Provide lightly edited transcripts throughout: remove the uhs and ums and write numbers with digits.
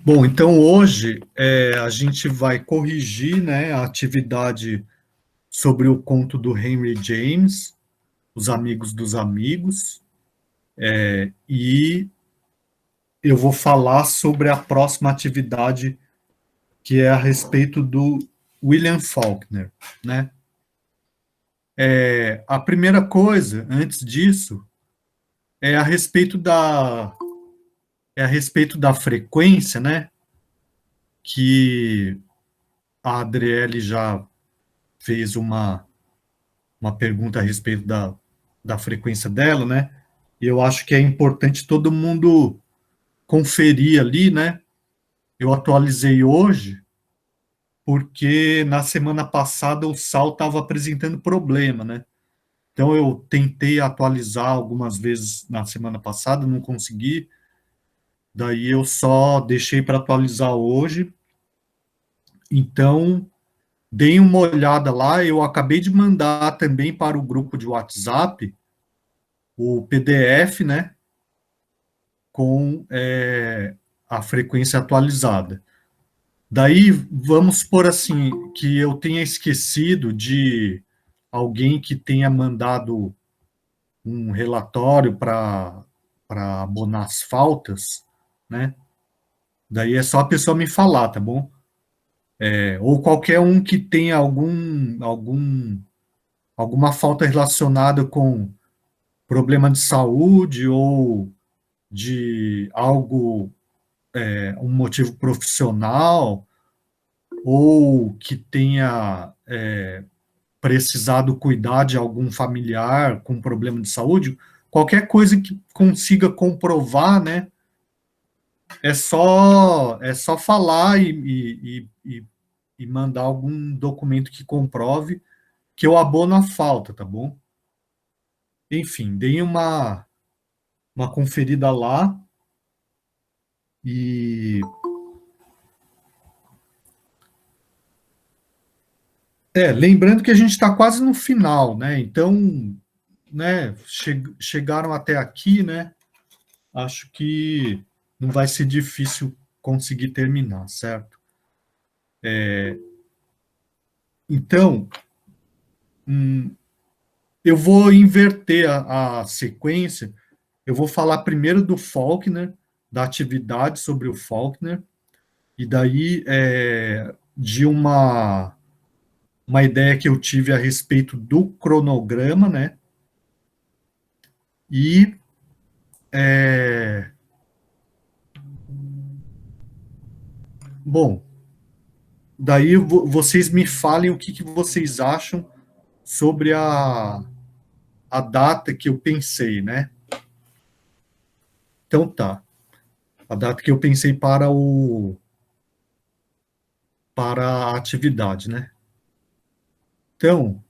Bom, então hoje a gente vai corrigir, né, a atividade sobre o conto do Henry James, Os Amigos dos Amigos, e eu vou falar sobre a próxima atividade, que é a respeito do William Faulkner, né? A primeira coisa, antes disso, é a respeito da frequência, né? Que a Adriele já fez uma pergunta a respeito da frequência dela, né? E eu acho que é importante todo mundo conferir ali, né? Eu atualizei hoje, porque na semana passada o Sal estava apresentando problema, né? Então eu tentei atualizar algumas vezes na semana passada, não consegui. Daí eu só deixei para atualizar hoje. Então, deem uma olhada lá. Eu acabei de mandar também para o grupo de WhatsApp o PDF, né? Com a frequência atualizada. Daí, vamos por assim, que eu tenha esquecido de alguém que tenha mandado um relatório para abonar as faltas, né? Daí é só a pessoa me falar, tá bom? Ou qualquer um que tenha alguma falta relacionada com problema de saúde ou de algo, um motivo profissional, ou que tenha precisado cuidar de algum familiar com problema de saúde, qualquer coisa que consiga comprovar, né? É só falar e mandar algum documento que comprove que eu abono a falta, tá bom? Enfim, deem uma conferida lá e lembrando que a gente está quase no final, né? Então, né, chegaram até aqui, né? Acho que não vai ser difícil conseguir terminar, certo? Então, eu vou inverter a sequência. Eu vou falar primeiro do Faulkner, da atividade sobre o Faulkner, e daí de uma ideia que eu tive a respeito do cronograma, né? E bom, daí vocês me falem o que vocês acham sobre a data que eu pensei, né? Então tá, a data que eu pensei para a atividade, né? Então,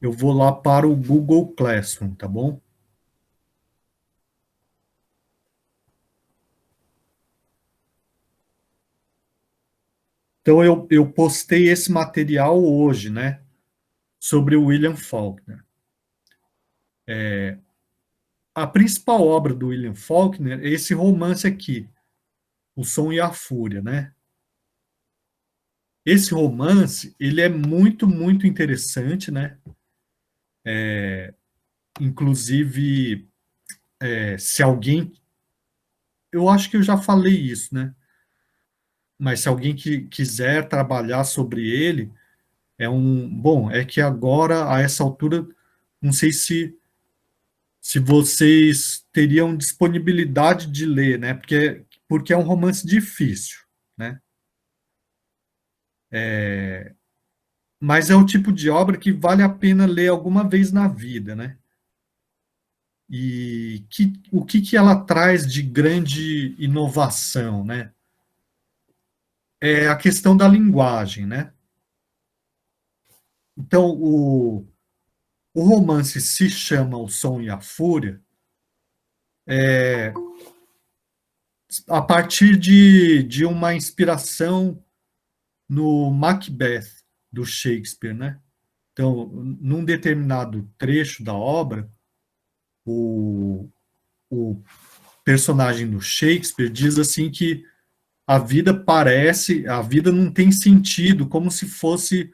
eu vou lá para o Google Classroom, tá bom? Então, eu postei esse material hoje, né? Sobre o William Faulkner. A principal obra do William Faulkner é esse romance aqui, O Som e a Fúria, né? Esse romance, ele é muito, muito interessante, né? Inclusive, se alguém... Eu acho que eu já falei isso, né? Mas se alguém que quiser trabalhar sobre ele, Bom, é que agora, a essa altura, não sei se vocês teriam disponibilidade de ler, né? Porque é um romance difícil, né? Mas é o tipo de obra que vale a pena ler alguma vez na vida, né? E o que ela traz de grande inovação, né? É a questão da linguagem, né? Então, o romance se chama O Som e a Fúria a partir de uma inspiração no Macbeth, do Shakespeare, né? Então, num determinado trecho da obra, o personagem do Shakespeare diz assim que a vida não tem sentido, como se fosse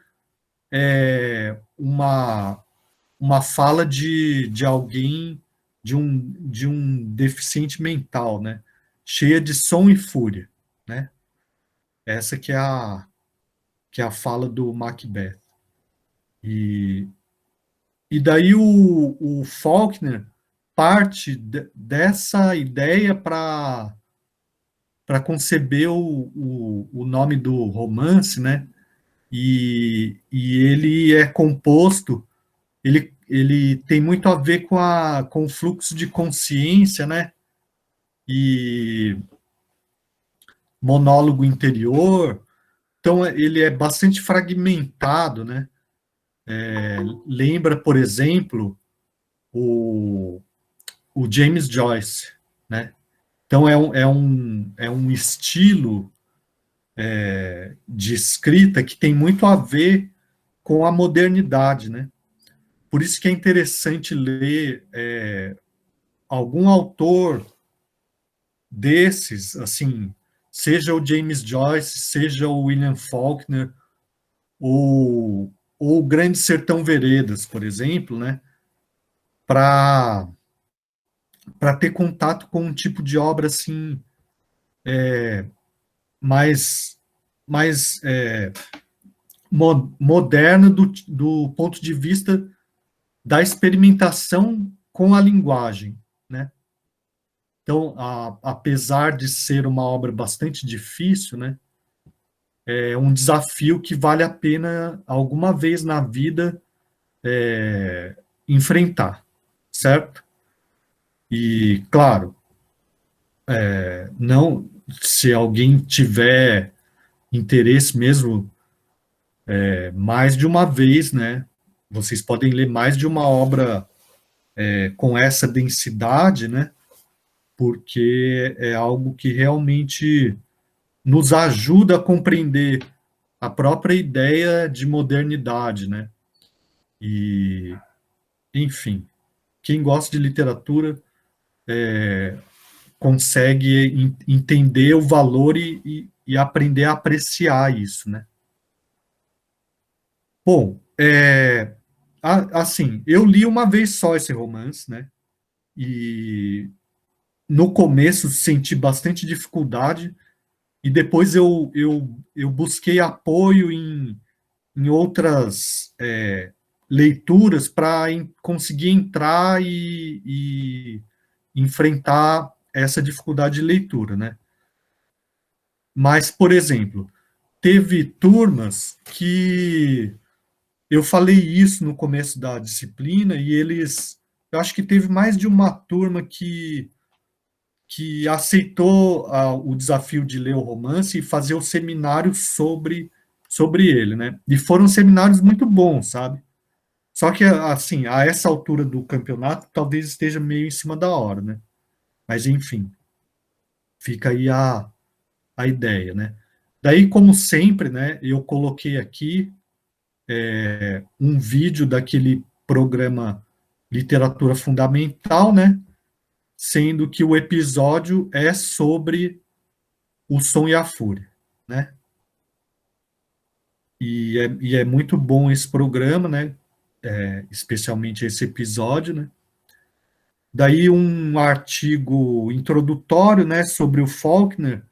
uma fala de alguém, de um deficiente mental, né? Cheia de som e fúria, né? Essa que é a fala do Macbeth. E, e daí o Faulkner parte dessa ideia para conceber o nome do romance, né? E ele é composto, ele tem muito a ver com o fluxo de consciência, né? E monólogo interior. Então, ele é bastante fragmentado, né? Lembra, por exemplo, o, o James Joyce, né? Então, é um estilo de escrita que tem muito a ver com a modernidade, né? Por isso que é interessante ler algum autor desses, assim, seja o James Joyce, seja o William Faulkner, ou o Grande Sertão Veredas, por exemplo, né? Para ter contato com um tipo de obra assim mais moderna do ponto de vista da experimentação com a linguagem, né? Então, apesar de ser uma obra bastante difícil, né, é um desafio que vale a pena alguma vez na vida enfrentar, certo? E, claro, não, se alguém tiver interesse mesmo, mais de uma vez, né? Vocês podem ler mais de uma obra com essa densidade, né? Porque é algo que realmente nos ajuda a compreender a própria ideia de modernidade, né? E, enfim, quem gosta de literatura consegue entender o valor e aprender a apreciar isso, né? Bom, assim, eu li uma vez só esse romance, né? E no começo senti bastante dificuldade, e depois eu busquei apoio em outras leituras para conseguir entrar e enfrentar essa dificuldade de leitura, né? Mas, por exemplo, teve turmas que eu falei isso no começo da disciplina e eu acho que teve mais de uma turma que aceitou o desafio de ler o romance e fazer o seminário sobre ele, né? E foram seminários muito bons, sabe? Só que, assim, a essa altura do campeonato, talvez esteja meio em cima da hora, né? Mas, enfim, fica aí a ideia, né? Daí, como sempre, né, eu coloquei aqui um vídeo daquele programa Literatura Fundamental, né? Sendo que o episódio é sobre o Som e a Fúria, né? E é muito bom esse programa, né? Especialmente esse episódio, né? Daí um artigo introdutório, né, sobre o Faulkner,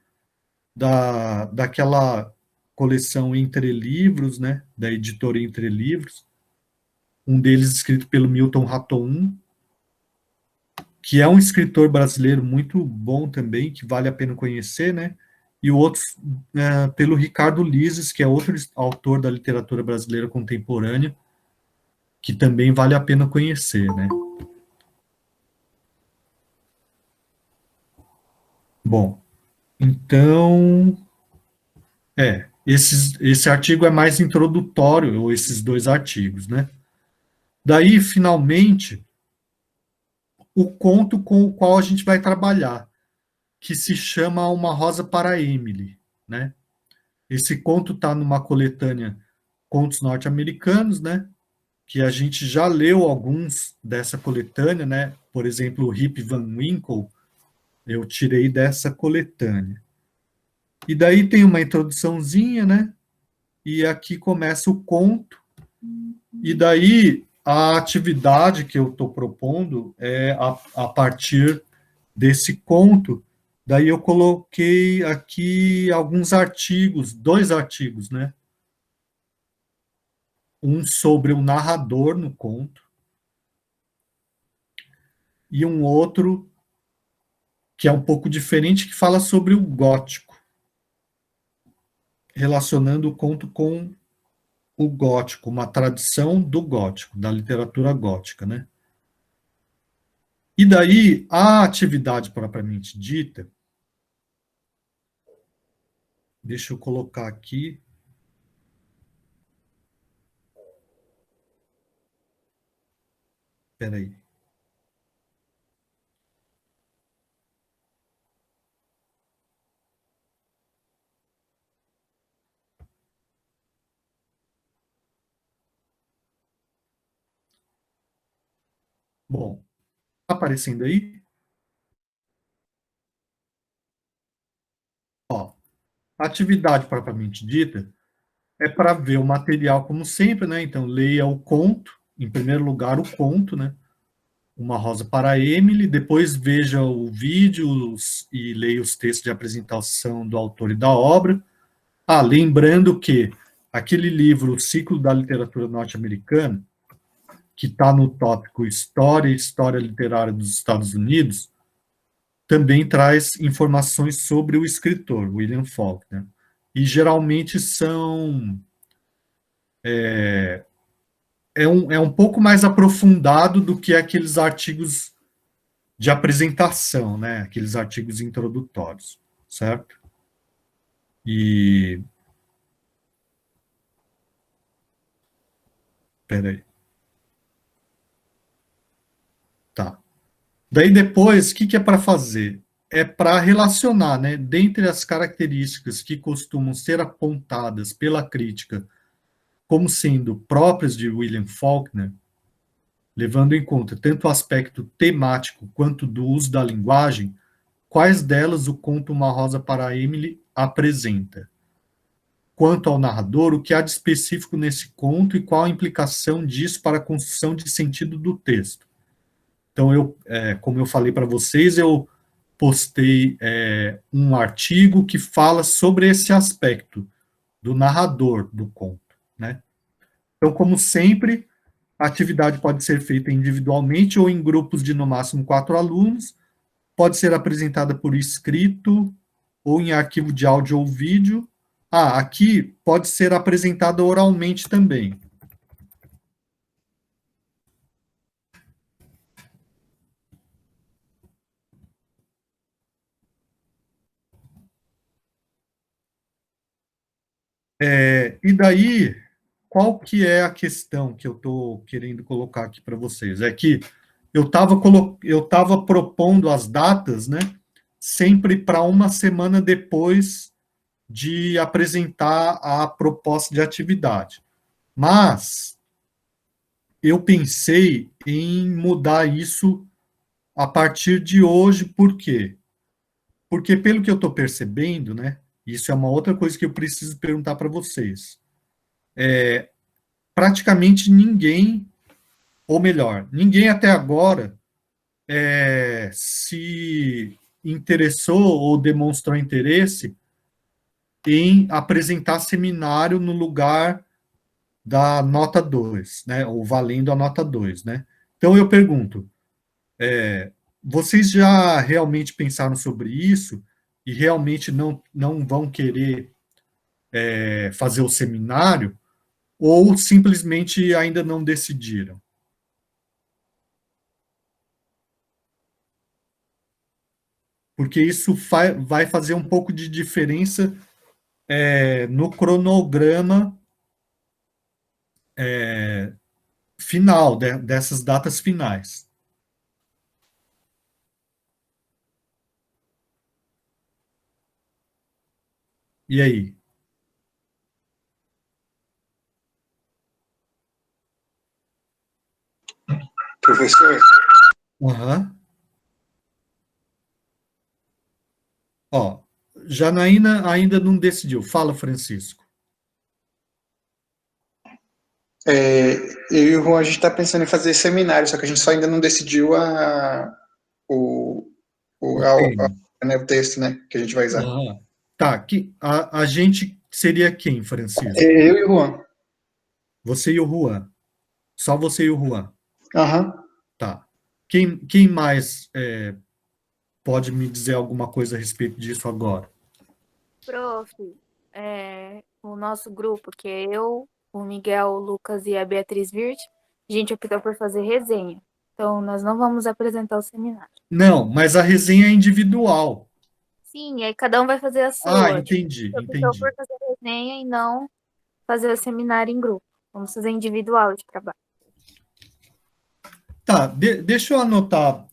daquela coleção Entre Livros, né, da editora Entre Livros, um deles escrito pelo Milton Raton, que é um escritor brasileiro muito bom também, que vale a pena conhecer, né, e o outro pelo Ricardo Lises, que é outro autor da literatura brasileira contemporânea, que também vale a pena conhecer, né. Bom, então, esse artigo é mais introdutório, ou esses dois artigos, né? Daí, finalmente, o conto com o qual a gente vai trabalhar, que se chama Uma Rosa para Emily, né? Esse conto está numa coletânea Contos Norte-Americanos, né? Que a gente já leu alguns dessa coletânea, né? Por exemplo, o Rip Van Winkle, eu tirei dessa coletânea. E daí tem uma introduçãozinha, né? E aqui começa o conto. E daí a atividade que eu estou propondo é a partir desse conto. Daí eu coloquei aqui alguns artigos, 2 artigos, né? Um sobre o narrador no conto e um outro que é um pouco diferente, que fala sobre o gótico, relacionando o conto com o gótico, uma tradição do gótico, da literatura gótica, né? E daí, a atividade propriamente dita, deixa eu colocar aqui, peraí. Bom, tá aparecendo aí? Ó, a atividade propriamente dita é para ver o material como sempre, né? Então, leia o conto, em primeiro lugar, o conto, né? Uma Rosa para Emily, depois veja o vídeo e leia os textos de apresentação do autor e da obra. Ah, lembrando que aquele livro, O Ciclo da Literatura Norte-Americana, que está no tópico História e História Literária dos Estados Unidos, também traz informações sobre o escritor, William Faulkner. E geralmente é um pouco mais aprofundado do que aqueles artigos de apresentação, né? Aqueles artigos introdutórios, certo? E peraí, tá. Daí depois, o que é para fazer? É para relacionar, né? Dentre as características que costumam ser apontadas pela crítica como sendo próprias de William Faulkner, levando em conta tanto o aspecto temático quanto do uso da linguagem, quais delas o conto Uma Rosa para Emily apresenta? Quanto ao narrador, o que há de específico nesse conto e qual a implicação disso para a construção de sentido do texto? Então, como eu falei para vocês, eu postei um artigo que fala sobre esse aspecto do narrador do conto, né? Então, como sempre, a atividade pode ser feita individualmente ou em grupos de no máximo 4 alunos, pode ser apresentada por escrito ou em arquivo de áudio ou vídeo. Ah, aqui pode ser apresentada oralmente também. E daí, qual que é a questão que eu estou querendo colocar aqui para vocês? É que eu estava propondo as datas, né, sempre para uma semana depois de apresentar a proposta de atividade. Mas eu pensei em mudar isso a partir de hoje, por quê? Porque, pelo que eu estou percebendo, né, isso é uma outra coisa que eu preciso perguntar para vocês. Praticamente ninguém, ou melhor, ninguém até agora se interessou ou demonstrou interesse em apresentar seminário no lugar da nota 2, né, ou valendo a nota 2, né? Então eu pergunto, vocês já realmente pensaram sobre isso e realmente não vão querer fazer o seminário ou simplesmente ainda não decidiram? Porque isso vai fazer um pouco de diferença no cronograma final, dessas datas finais. E aí? Professor, Uhum. Ó, Janaína ainda não decidiu. Fala, Francisco. Eu e o Juan, a gente está pensando em fazer seminário, só que a gente só ainda não decidiu o, O tema. né, o texto, né, que a gente vai usar. Aham. Tá, a gente seria quem, Francisco? Eu e o Juan. Você e o Juan. Só você e o Juan. Aham. Tá. Quem mais pode me dizer alguma coisa a respeito disso agora? Prof, o nosso grupo, que é eu, o Miguel, o Lucas e a Beatriz Virt, a gente optou por fazer resenha. Então, nós não vamos apresentar o seminário. Não, mas a resenha é individual. Sim, aí cada um vai fazer a Ah, sua. entendi, Eu optou entendi. por fazer resenha e não fazer o seminário em grupo. Vamos fazer individual de trabalho. Tá, deixa eu anotar.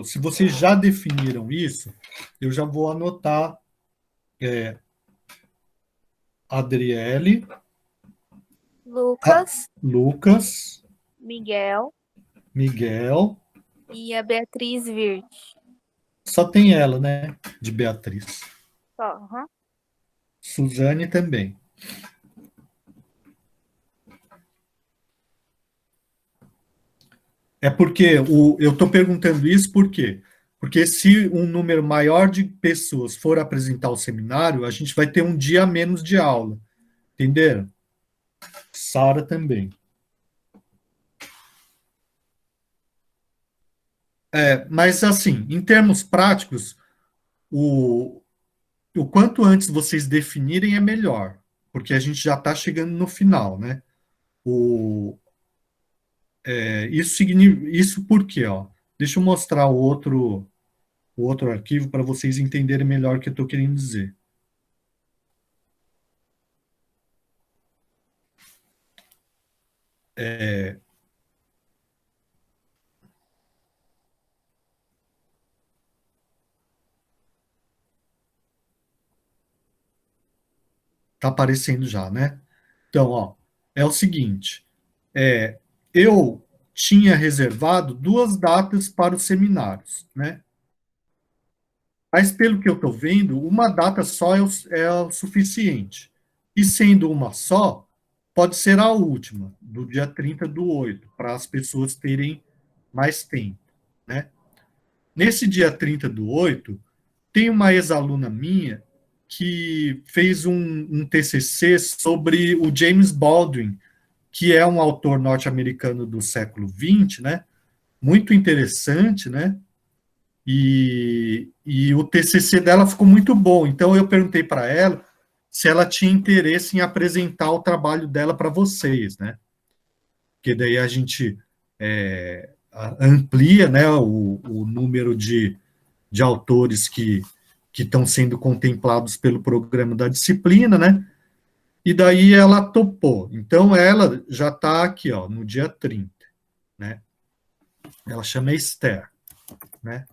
Se vocês já definiram isso, eu já vou anotar Adriele, Lucas, Lucas, Miguel Miguel. e a Beatriz Virt. Só tem ela, né? De Beatriz. Só, aham. Suzane também. É porque eu estou perguntando isso por quê? Porque se um número maior de pessoas for apresentar o seminário, a gente vai ter um dia a menos de aula. Entenderam? Sara também. Mas, assim, em termos práticos, o quanto antes vocês definirem é melhor, porque a gente já está chegando no final, né? Isso por quê? Ó? Deixa eu mostrar o outro arquivo para vocês entenderem melhor o que eu estou querendo dizer. Está aparecendo já, né? Então, ó, é o seguinte: eu tinha reservado 2 datas para os seminários, né? Mas, pelo que eu estou vendo, uma data só é o suficiente. E sendo uma só, pode ser a última, do dia 30/8, para as pessoas terem mais tempo, né? Nesse dia 30/8, tem uma ex-aluna minha que fez um TCC sobre o James Baldwin, que é um autor norte-americano do século XX, né? Muito interessante, né? E o TCC dela ficou muito bom. Então eu perguntei para ela se ela tinha interesse em apresentar o trabalho dela para vocês, né? Porque daí a gente amplia, né, o número de autores que estão sendo contemplados pelo programa da disciplina, né? E daí ela topou. Então ela já está aqui, ó, no dia 30, né? Ela chama Esther, né?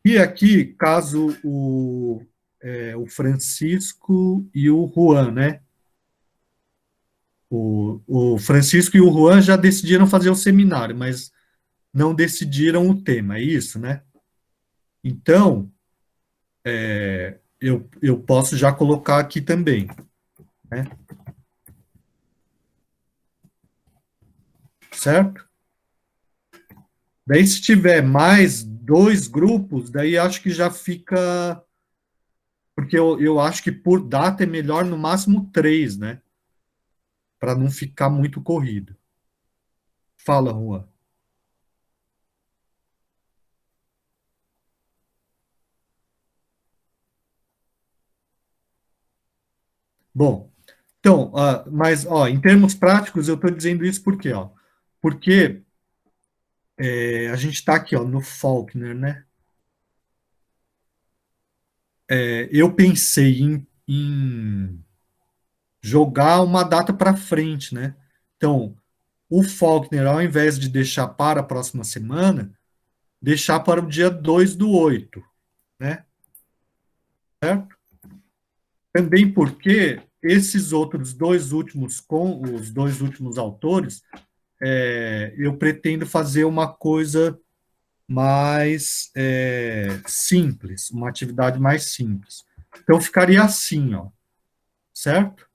E aqui, caso o Francisco e o Juan, né? O Francisco e o Juan já decidiram fazer o seminário, mas não decidiram o tema, é isso, né? Então, eu posso já colocar aqui também, né? Certo? Daí, se tiver mais 2 grupos, daí acho que já fica. Porque eu acho que por data é melhor no máximo 3, né? Para não ficar muito corrido. Fala, Juan. Bom, então, mas em termos práticos, eu estou dizendo isso por quê? Porque a gente está aqui no Faulkner, né? Eu pensei em jogar uma data para frente, né? Então, o Faulkner, ao invés de deixar para a próxima semana, deixar para o dia 2/8, né? Certo? Também porque esses outros dois últimos, com os 2 últimos autores, eu pretendo fazer uma coisa mais simples, uma atividade mais simples. Então, ficaria assim, ó, certo?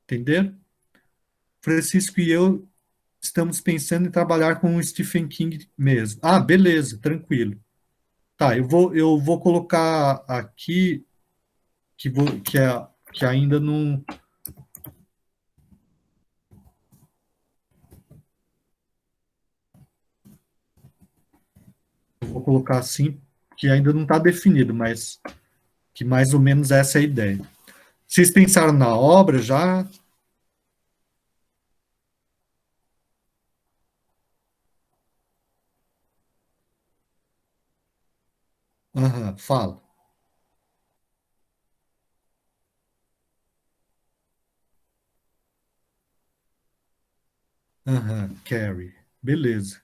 Entender? Francisco e eu estamos pensando em trabalhar com o Stephen King mesmo. Ah, beleza, tranquilo. Tá, eu vou colocar aqui que ainda não. Eu vou colocar assim, que ainda não está definido, mas que mais ou menos essa é a ideia. Vocês pensaram na obra já? Aham, fala. Aham, Carrie. Beleza.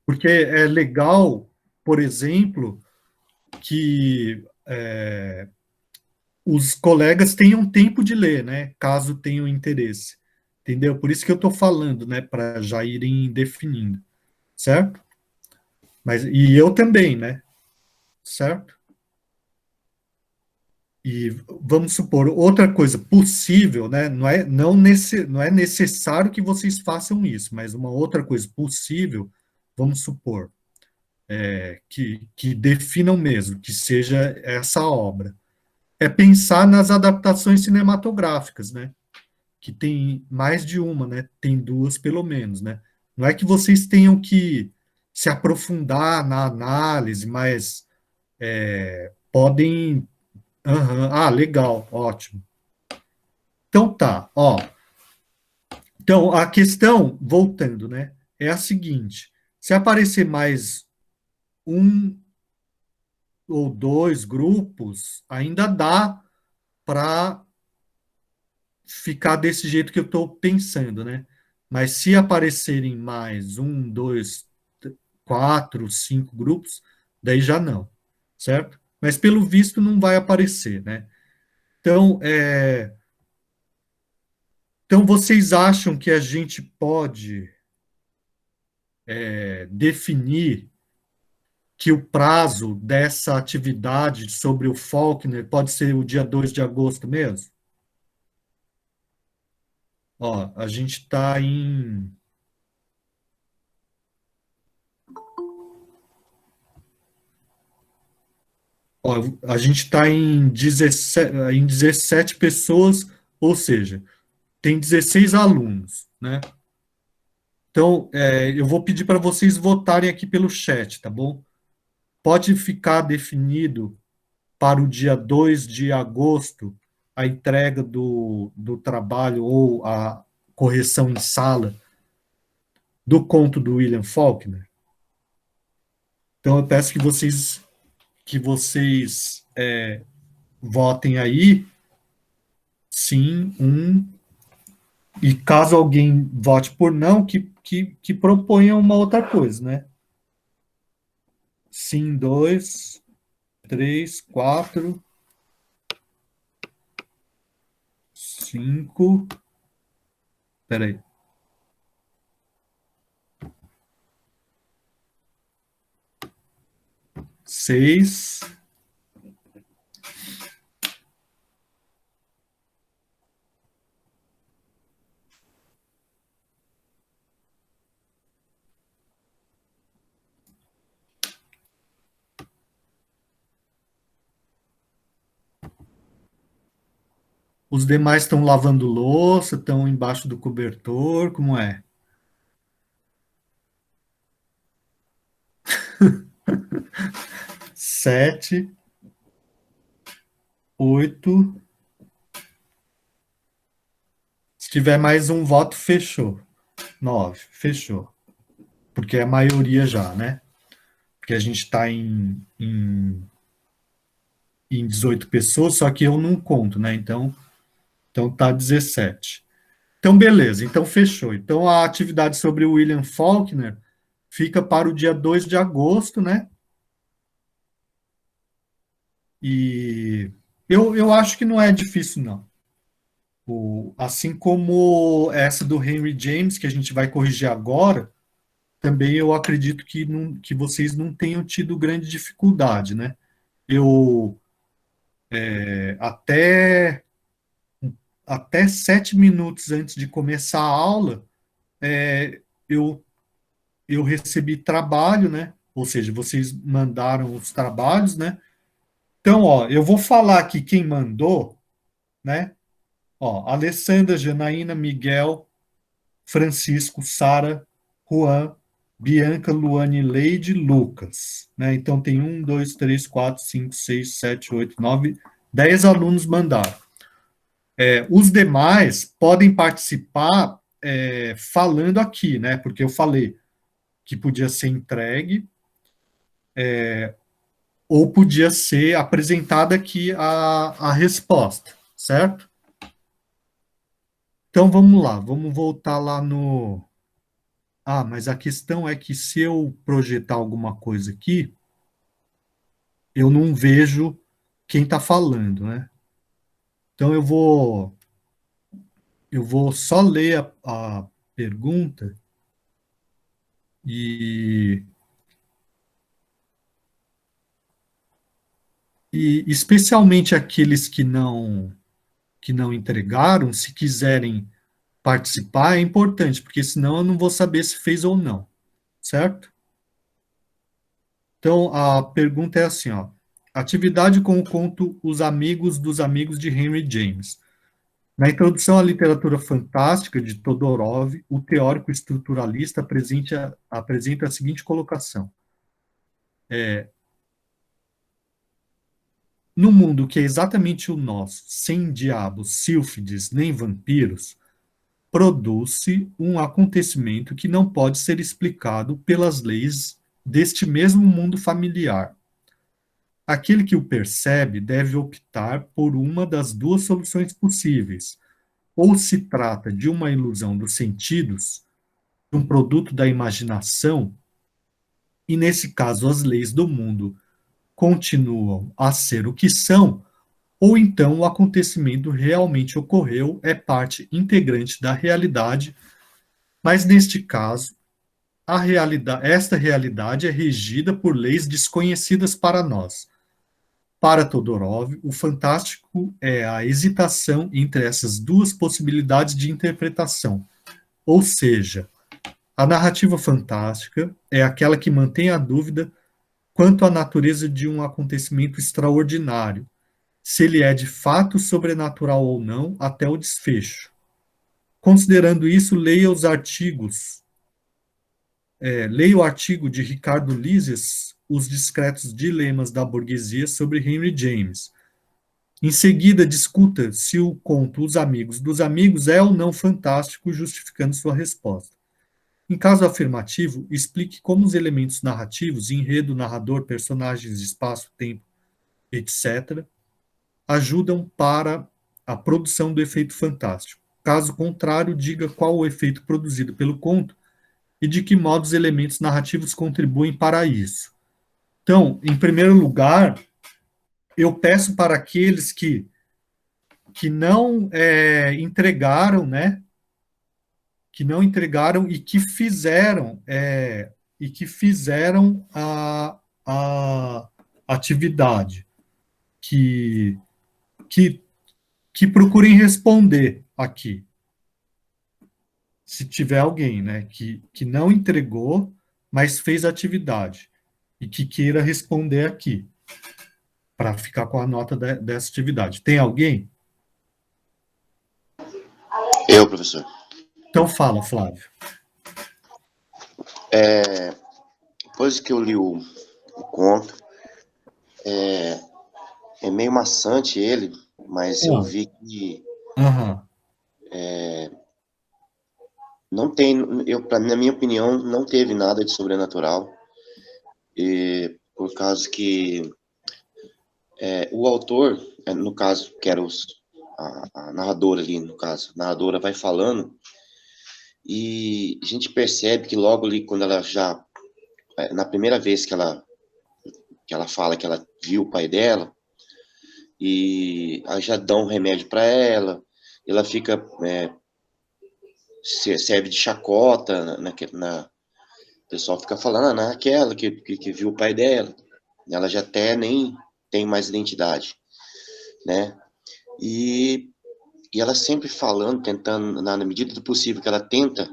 Porque é legal, por exemplo, que os colegas tenham tempo de ler, né? Caso tenham interesse. Entendeu? Por isso que eu estou falando, né? Para já irem definindo, certo? E eu também, né? Certo? E vamos supor, outra coisa possível, né? Não é necessário que vocês façam isso, mas uma outra coisa possível, vamos supor, que definam mesmo, que seja essa obra. É pensar nas adaptações cinematográficas, né? Que tem mais de uma, né? Tem duas pelo menos, né? Não é que vocês tenham que se aprofundar na análise, mas podem. Aham, ah, legal, ótimo. Então tá, ó. Então a questão, voltando, né? É a seguinte: se aparecer mais um ou dois grupos, ainda dá para ficar desse jeito que eu estou pensando, né? Mas se aparecerem mais um, dois, quatro, cinco grupos, daí já não, certo? Mas pelo visto não vai aparecer, né? Então, então vocês acham que a gente pode definir que o prazo dessa atividade sobre o Faulkner pode ser o dia 2 de agosto mesmo? Ó, a gente está em. Ó, a gente está em 17 pessoas, ou seja, tem 16 alunos, né? Então, eu vou pedir para vocês votarem aqui pelo chat, tá bom? Pode ficar definido para o dia 2 de agosto a entrega do trabalho ou a correção em sala do conto do William Faulkner. Então, eu peço que vocês votem aí, sim, e caso alguém vote por não, que proponha uma outra coisa, né? Sim, dois, três, quatro, cinco. Peraí. Seis. Os demais estão lavando louça, estão embaixo do cobertor, como é? Sete, oito. Se tiver mais um voto, fechou. Nove, fechou. Porque é a maioria já, né? Porque a gente está em 18 pessoas, só que eu não conto, né? Então tá 17. Então, beleza, então fechou. Então a atividade sobre o William Faulkner fica para o dia 2 de agosto, né? E eu acho que não é difícil, não. Assim como essa do Henry James, que a gente vai corrigir agora, também eu acredito que vocês não tenham tido grande dificuldade, né? Eu, é, até, até 7 minutos antes de começar a aula, é, eu, eu recebi trabalho, né? Ou seja, vocês mandaram os trabalhos, né? Então, ó, eu vou falar aqui quem mandou, né? Ó, Alessandra, Janaína, Miguel, Francisco, Sara, Juan, Bianca, Luane, Leide, Lucas. Né? Então tem 1, 2, 3, 4, 5, 6, 7, 8, 9, 10 alunos mandaram. Os demais podem participar falando aqui, né? Porque eu falei que podia ser entregue ou podia ser apresentada aqui a resposta, certo? Então vamos lá, vamos voltar lá no. Ah, mas a questão é que se eu projetar alguma coisa aqui, eu não vejo quem está falando, né? Então eu vou só ler a pergunta e, e especialmente aqueles que não entregaram, se quiserem participar, é importante, porque senão eu não vou saber se fez ou não, certo? Então a pergunta é assim, ó. Atividade com o conto Os Amigos dos Amigos de Henry James. Na introdução à literatura fantástica de Todorov, o teórico estruturalista apresenta a seguinte colocação: no mundo que é exatamente o nosso, sem diabos, sílfides nem vampiros, produz-se um acontecimento que não pode ser explicado pelas leis deste mesmo mundo familiar. Aquele que o percebe deve optar por uma das duas soluções possíveis: ou se trata de uma ilusão dos sentidos, um produto da imaginação, e nesse caso as leis do mundo continuam a ser o que são, ou então o acontecimento realmente ocorreu, é parte integrante da realidade, mas neste caso, esta realidade é regida por leis desconhecidas para nós. Para Todorov, o fantástico é a hesitação entre essas duas possibilidades de interpretação, ou seja, a narrativa fantástica é aquela que mantém a dúvida quanto à natureza de um acontecimento extraordinário, se ele é de fato sobrenatural ou não, até o desfecho. Considerando isso, leia o artigo de Ricardo Lises, Os Discretos Dilemas da Burguesia, sobre Henry James. Em seguida, discuta se o conto Os Amigos dos Amigos é ou não fantástico, justificando sua resposta. Em caso afirmativo, explique como os elementos narrativos, enredo, narrador, personagens, espaço, tempo, etc., ajudam para a produção do efeito fantástico. Caso contrário, diga qual o efeito produzido pelo conto e de que modo os elementos narrativos contribuem para isso. Então, em primeiro lugar, eu peço para aqueles que não entregaram, né, que não entregaram e que fizeram a atividade, que, que, que procurem responder aqui. Se tiver alguém, né, que não entregou, mas fez a atividade e que queira responder aqui, para ficar com a nota dessa atividade. Tem alguém? Eu, professor. Então fala, Flávio. Depois que eu li o conto, é meio maçante ele, mas eu vi que Aham. não tem, na minha opinião, não teve nada de sobrenatural, e por causa que o autor, no caso, que era a narradora ali, no caso, a narradora vai falando, e a gente percebe que logo ali, quando ela já, na primeira vez que ela fala que ela viu o pai dela, e aí já dão um remédio para ela, ela fica, serve de chacota, o pessoal fica falando, naquela que viu o pai dela, ela já até nem tem mais identidade, né? E ela sempre falando, tentando, na medida do possível que ela tenta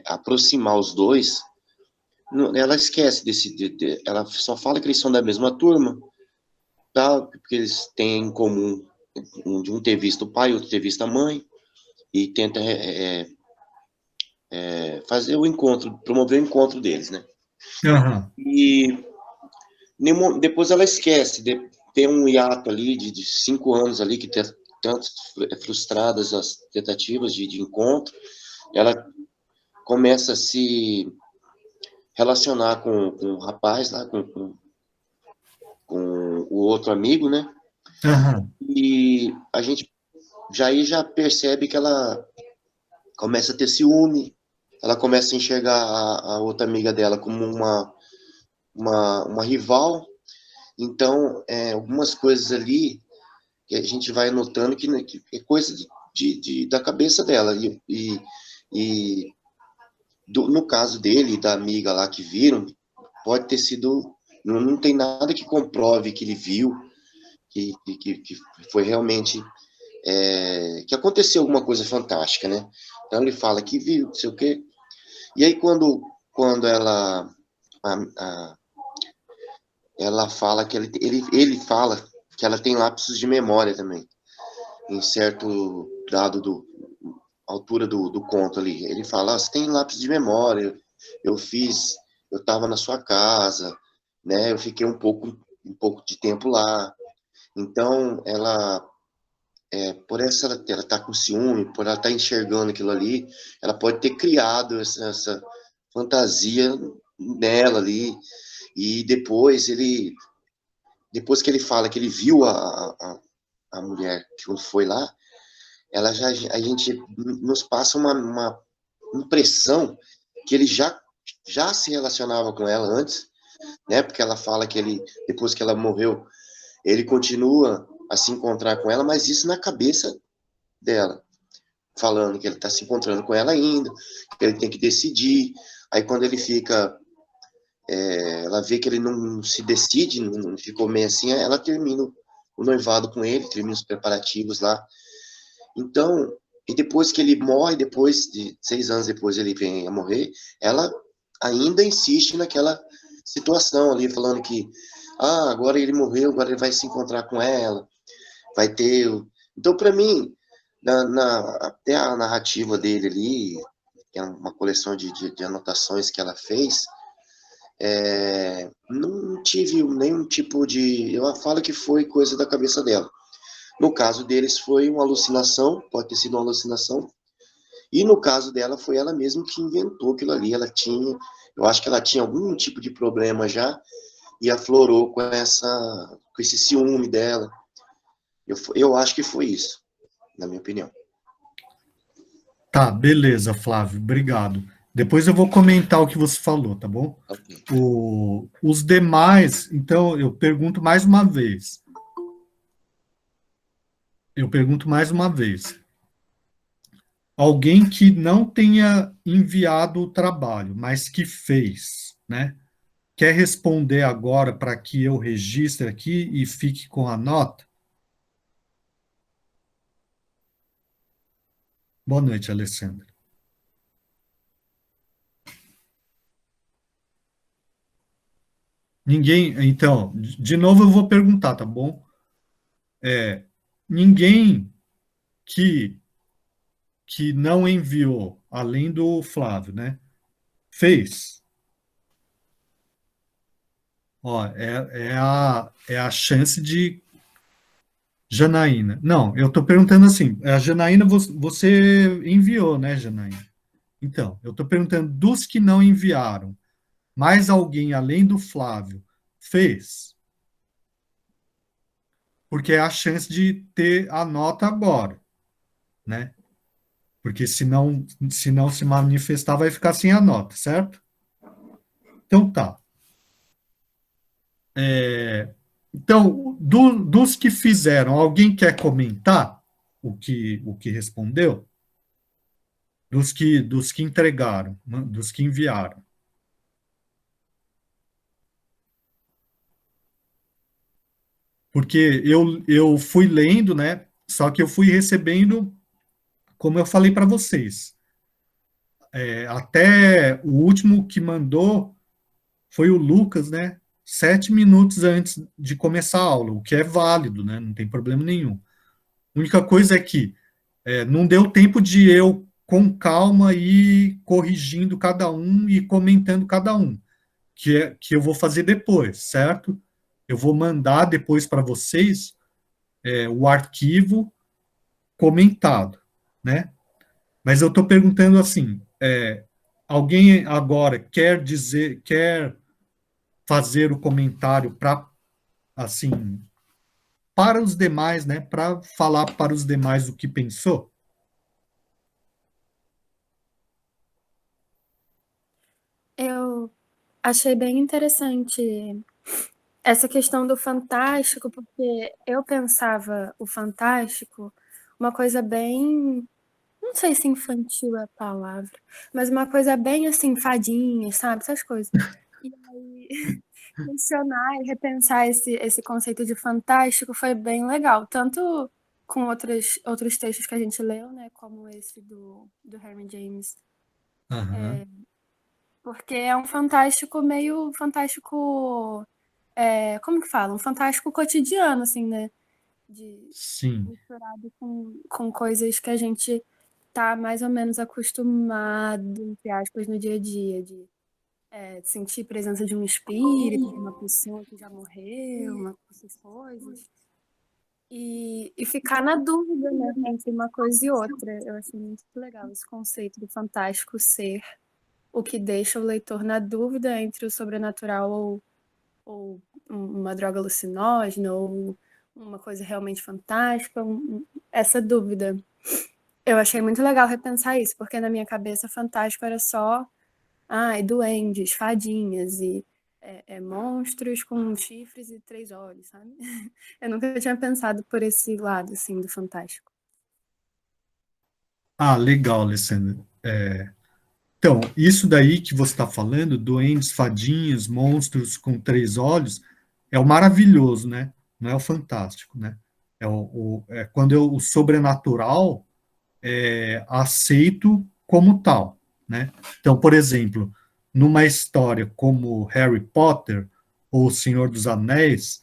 aproximar os dois, ela esquece ela só fala que eles são da mesma turma, tá? Porque eles têm em comum de um ter visto o pai, outro ter visto a mãe, e tenta fazer o encontro, promover o encontro deles, né? Aham. E depois ela esquece, tem um hiato ali de 5 anos ali, que tem tantas frustradas as tentativas de encontro, ela começa a se relacionar com o rapaz lá, com o outro amigo, né? Aham. E a gente já percebe que ela começa a ter ciúme, ela começa a enxergar a outra amiga dela como uma rival. Então, algumas coisas ali que a gente vai notando que é coisa da cabeça dela. No caso dele e da amiga lá que viram, pode ter sido... Não tem nada que comprove que ele viu, que foi realmente... que aconteceu alguma coisa fantástica, né? Então ele fala que viu, não sei o quê. E aí quando ela fala que ele fala que ela tem lapsos de memória também, em certo dado altura do conto ali. Ele fala, você tem lapsos de memória, eu estava na sua casa, né? Eu fiquei um pouco de tempo lá. Então ela por ela estar com ciúme, por ela estar enxergando aquilo ali, ela pode ter criado essa fantasia nela ali, e depois que ele fala que ele viu a mulher que foi lá, a gente nos passa uma impressão que ele já se relacionava com ela antes, né? Porque ela fala que depois que ela morreu, ele continua a se encontrar com ela, mas isso na cabeça dela, falando que ele está se encontrando com ela ainda, que ele tem que decidir. Aí quando ele fica, ela vê que ele não se decide, não ficou meio assim, ela termina o noivado com ele, termina os preparativos lá. Então, e depois que ele morre, depois de 6 anos depois ele vem a morrer, ela ainda insiste naquela situação ali, falando que agora ele morreu, agora ele vai se encontrar com ela, vai ter... Então, para mim, até a narrativa dele ali, que é uma coleção de anotações que ela fez, não tive nenhum tipo de... Eu falo que foi coisa da cabeça dela. No caso deles foi uma alucinação, pode ter sido uma alucinação, e no caso dela foi ela mesma que inventou aquilo ali. Eu acho que ela tinha algum tipo de problema já, e aflorou com esse ciúme dela. Eu acho que foi isso, na minha opinião. Tá, beleza, Flávio, obrigado. Depois eu vou comentar o que você falou, tá bom? Okay. Os demais, então, eu pergunto mais uma vez. Alguém que não tenha enviado o trabalho, mas que fez, né? Quer responder agora para que eu registre aqui e fique com a nota? Boa noite, Alessandra. Ninguém, então, de novo eu vou perguntar, tá bom? Ninguém que não enviou, além do Flávio, né? Fez. Ó, é a chance de Janaína. Não, eu estou perguntando assim, a Janaína você enviou, né, Janaína? Então, eu estou perguntando dos que não enviaram, mais alguém além do Flávio fez? Porque é a chance de ter a nota agora, né? Porque se não se manifestar, vai ficar sem a nota, certo? Então tá. Então, dos que fizeram, alguém quer comentar? o que respondeu? Dos que entregaram, dos que enviaram. Porque eu fui lendo, né? Só que eu fui recebendo, como eu falei para vocês. Até o último que mandou foi o Lucas, né? 7 minutos antes de começar a aula, o que é válido, né? Não tem problema nenhum. A única coisa é que não deu tempo de eu, com calma, ir corrigindo cada um e comentando cada um, que eu vou fazer depois, certo? Eu vou mandar depois para vocês o arquivo comentado, né? Mas eu estou perguntando assim, alguém agora quer fazer o comentário para, assim, para os demais, né? Para falar para os demais o que pensou? Eu achei bem interessante essa questão do fantástico, porque eu pensava o fantástico uma coisa bem, não sei se infantil é a palavra, mas uma coisa bem assim, fadinha, sabe? Essas coisas. E aí, mencionar e repensar esse conceito de fantástico foi bem legal, tanto com outros textos que a gente leu, né, como esse do Henry James, Aham, porque é um fantástico meio fantástico, como que fala? Um fantástico cotidiano, assim, né, de sim. misturado com coisas que a gente tá mais ou menos acostumado, entre aspas, no dia a dia, de sentir presença de um espírito, de uma pessoa que já morreu, essas coisas. E ficar na dúvida, né, entre uma coisa e outra. Eu achei muito legal esse conceito do fantástico ser o que deixa o leitor na dúvida entre o sobrenatural ou uma droga alucinógena ou uma coisa realmente fantástica, essa dúvida. Eu achei muito legal repensar isso, porque na minha cabeça fantástico era só duendes, fadinhas e monstros com chifres e 3 olhos, sabe? Eu nunca tinha pensado por esse lado, assim, do fantástico. Ah, legal, Alessandra. Então, isso daí que você está falando, duendes, fadinhas, monstros com 3 olhos, é o maravilhoso, né? Não é o fantástico, né? Quando o sobrenatural aceito como tal, né? Então, por exemplo, numa história como Harry Potter ou O Senhor dos Anéis,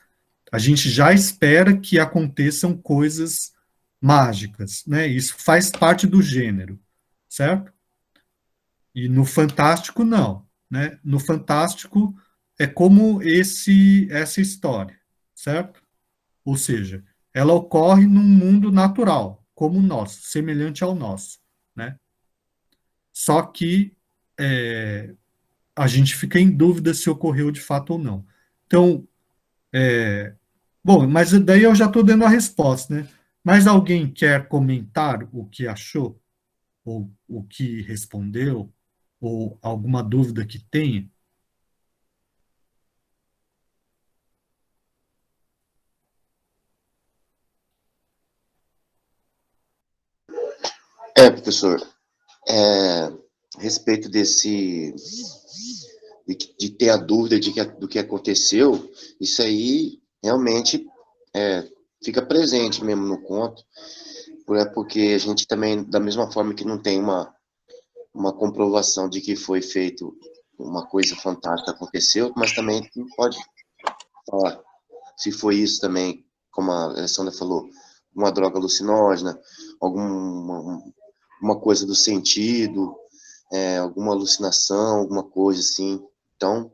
a gente já espera que aconteçam coisas mágicas, né? Isso faz parte do gênero, certo? E no fantástico não, né? No fantástico é como essa história, certo? Ou seja, ela ocorre num mundo natural, como o nosso, semelhante ao nosso, né? Só que é, a gente fica em dúvida se ocorreu de fato ou não. Então, bom, mas daí eu já estou dando a resposta, né? Mas alguém quer comentar o que achou, ou o que respondeu, ou alguma dúvida que tenha? Professor, é, a respeito de ter a dúvida do que aconteceu, isso aí realmente fica presente mesmo no conto, porque a gente também, da mesma forma que não tem uma comprovação de que foi feito uma coisa fantástica aconteceu, mas também não pode falar se foi isso também, como a Alessandra falou, uma droga alucinógena, alguma uma coisa do sentido, alguma alucinação, alguma coisa assim. Então,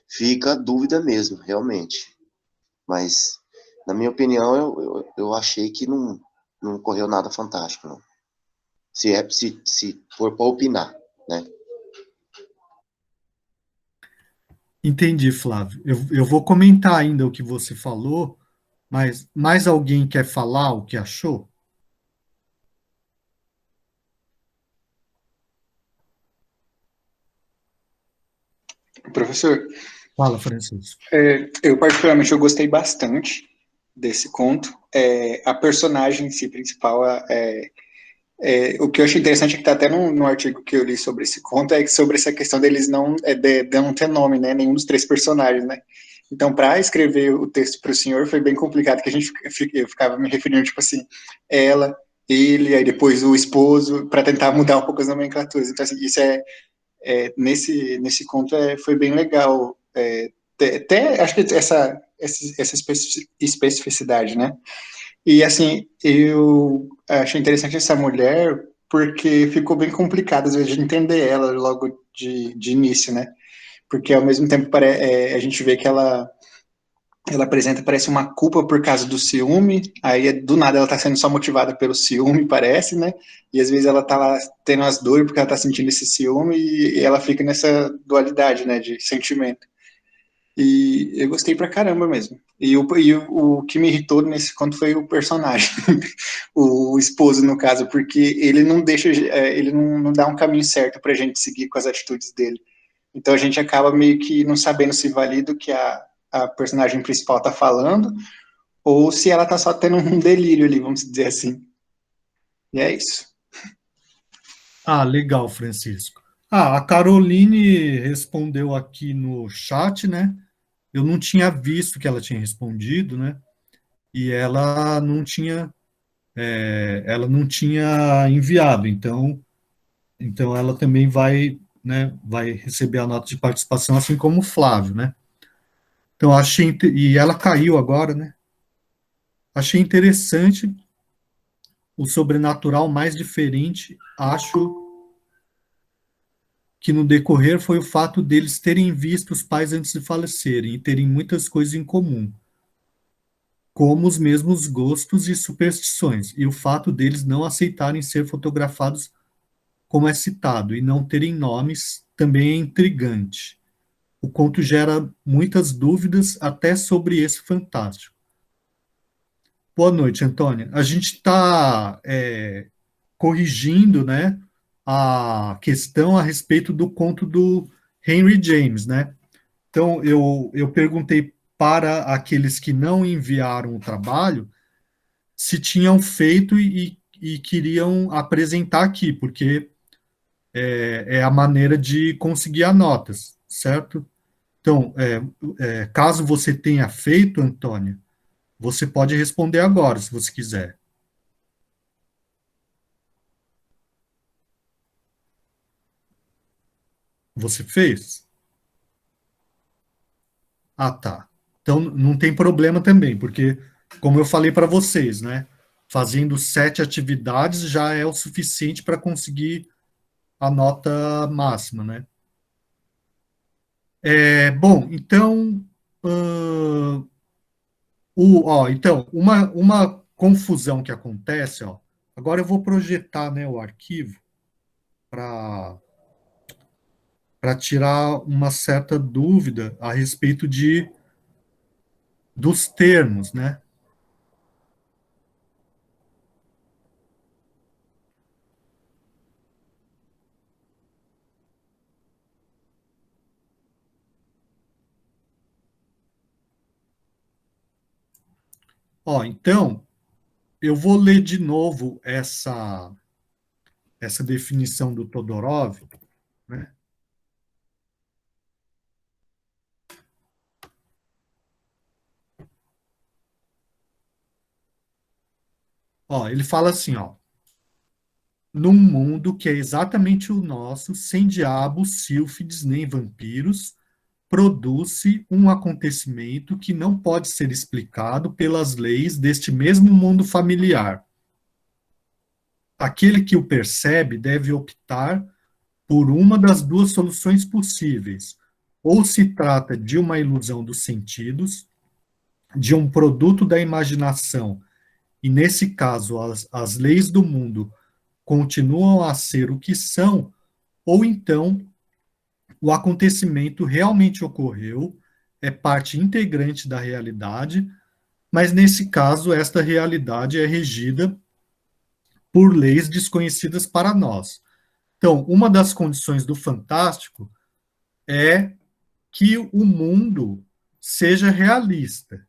fica a dúvida mesmo, realmente. Mas, na minha opinião, eu achei que não ocorreu nada fantástico, não. Se for para opinar, né? Entendi, Flávio. Eu vou comentar ainda o que você falou, mas mais alguém quer falar o que achou? Professor, Fala, Francisco. eu particularmente eu gostei bastante desse conto. A personagem em si principal, o que eu achei interessante é que está até no artigo que eu li sobre esse conto, é que sobre essa questão deles de não ter nome, né? Nenhum dos três personagens, né? Então, para escrever o texto para o senhor foi bem complicado, que eu ficava me referindo, tipo assim, ela, ele, aí depois o esposo, para tentar mudar um pouco as nomenclaturas. Então, assim, isso nesse conto foi bem legal. Até acho que essa especificidade, né? E assim, eu achei interessante essa mulher porque ficou bem complicado às vezes de entender ela logo de início, né? Porque ao mesmo tempo a gente vê que ela apresenta, parece uma culpa por causa do ciúme, aí do nada ela tá sendo só motivada pelo ciúme, parece, né? E às vezes ela tá lá tendo as dores porque ela tá sentindo esse ciúme e ela fica nessa dualidade, né, de sentimento. E eu gostei pra caramba mesmo. O que me irritou nesse conto foi o personagem, o esposo, no caso, porque ele não deixa, ele não dá um caminho certo pra gente seguir com as atitudes dele. Então a gente acaba meio que não sabendo se valida o que a personagem principal tá falando, ou se ela tá só tendo um delírio ali, vamos dizer assim. E é isso. Ah, legal, Francisco. Ah, a Caroline respondeu aqui no chat, né? Eu não tinha visto que ela tinha respondido, né? E ela não tinha enviado, então ela também vai, né, vai receber a nota de participação, assim como o Flávio, né? Então e ela caiu agora, né? Achei interessante o sobrenatural mais diferente, acho que no decorrer foi o fato deles terem visto os pais antes de falecerem e terem muitas coisas em comum, como os mesmos gostos e superstições, e o fato deles não aceitarem ser fotografados como é citado e não terem nomes também é intrigante. O conto gera muitas dúvidas até sobre esse fantástico. Boa noite, Antônia. A gente está corrigindo, né, a questão a respeito do conto do Henry James, né? Então, eu perguntei para aqueles que não enviaram o trabalho se tinham feito e queriam apresentar aqui, porque é a maneira de conseguir as notas, certo? Então, caso você tenha feito, Antônia, você pode responder agora, se você quiser. Você fez? Ah, tá. Então, não tem problema também, porque, como eu falei para vocês, né? Fazendo 7 atividades já é o suficiente para conseguir a nota máxima, né? Bom, então, então uma confusão que acontece, ó. Agora eu vou projetar, né, o arquivo para tirar uma certa dúvida a respeito dos termos, né? Ó, então, eu vou ler de novo essa definição do Todorov, né? Ó, ele fala assim, ó, num mundo que é exatamente o nosso, sem diabos, sílfides nem vampiros, produz-se um acontecimento que não pode ser explicado pelas leis deste mesmo mundo familiar. Aquele que o percebe deve optar por uma das duas soluções possíveis. Ou se trata de uma ilusão dos sentidos, de um produto da imaginação, e nesse caso as leis do mundo continuam a ser o que são, ou então o acontecimento realmente ocorreu, é parte integrante da realidade, mas nesse caso esta realidade é regida por leis desconhecidas para nós. Então, uma das condições do fantástico é que o mundo seja realista.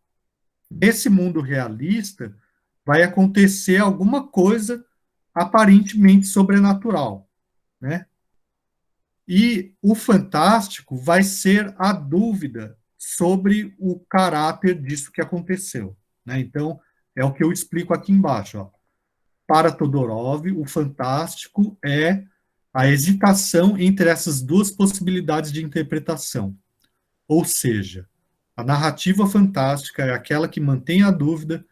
nesse mundo realista, vai acontecer alguma coisa aparentemente sobrenatural, né? E o fantástico vai ser a dúvida sobre o caráter disso que aconteceu, né? Então, é o que eu explico aqui embaixo, ó. Para Todorov, o fantástico é a hesitação entre essas duas possibilidades de interpretação. Ou seja, a narrativa fantástica é aquela que mantém a dúvida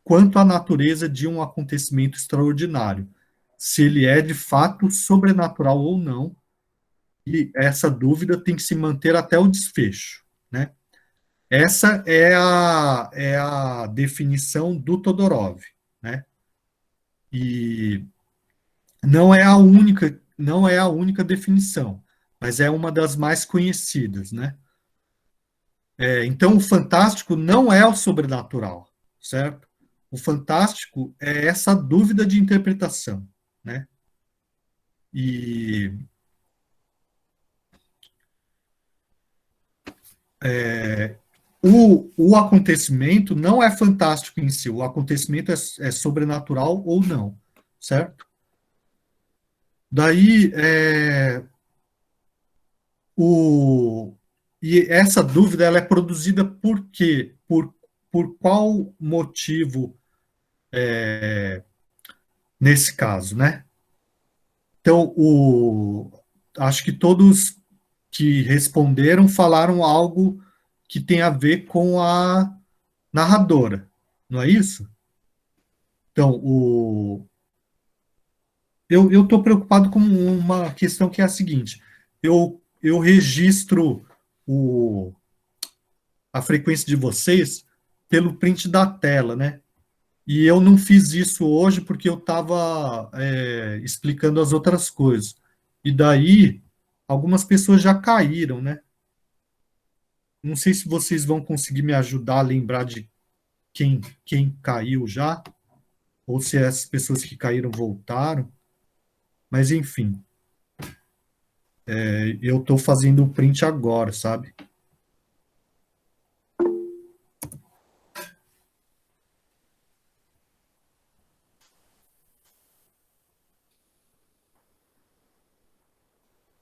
quanto à natureza de um acontecimento extraordinário, se ele é de fato sobrenatural ou não, e essa dúvida tem que se manter até o desfecho, né? Essa é a definição do Todorov, né? E não é a única definição, mas é uma das mais conhecidas, né? Então, o fantástico não é o sobrenatural, certo? O fantástico é essa dúvida de interpretação, né? E o acontecimento não é fantástico em si, o acontecimento é sobrenatural ou não, certo? Daí, e essa dúvida ela é produzida por quê? Por qual motivo nesse caso, né? Então, acho que todos que responderam falaram algo que tem a ver com a narradora, não é isso? Então, eu estou preocupado com uma questão que é a seguinte: eu registro a frequência de vocês pelo print da tela, né? E eu não fiz isso hoje porque eu estava explicando as outras coisas. E daí, algumas pessoas já caíram, né? Não sei se vocês vão conseguir me ajudar a lembrar de quem caiu já, ou se as pessoas que caíram voltaram. Mas, enfim, eu estou fazendo o print agora, sabe?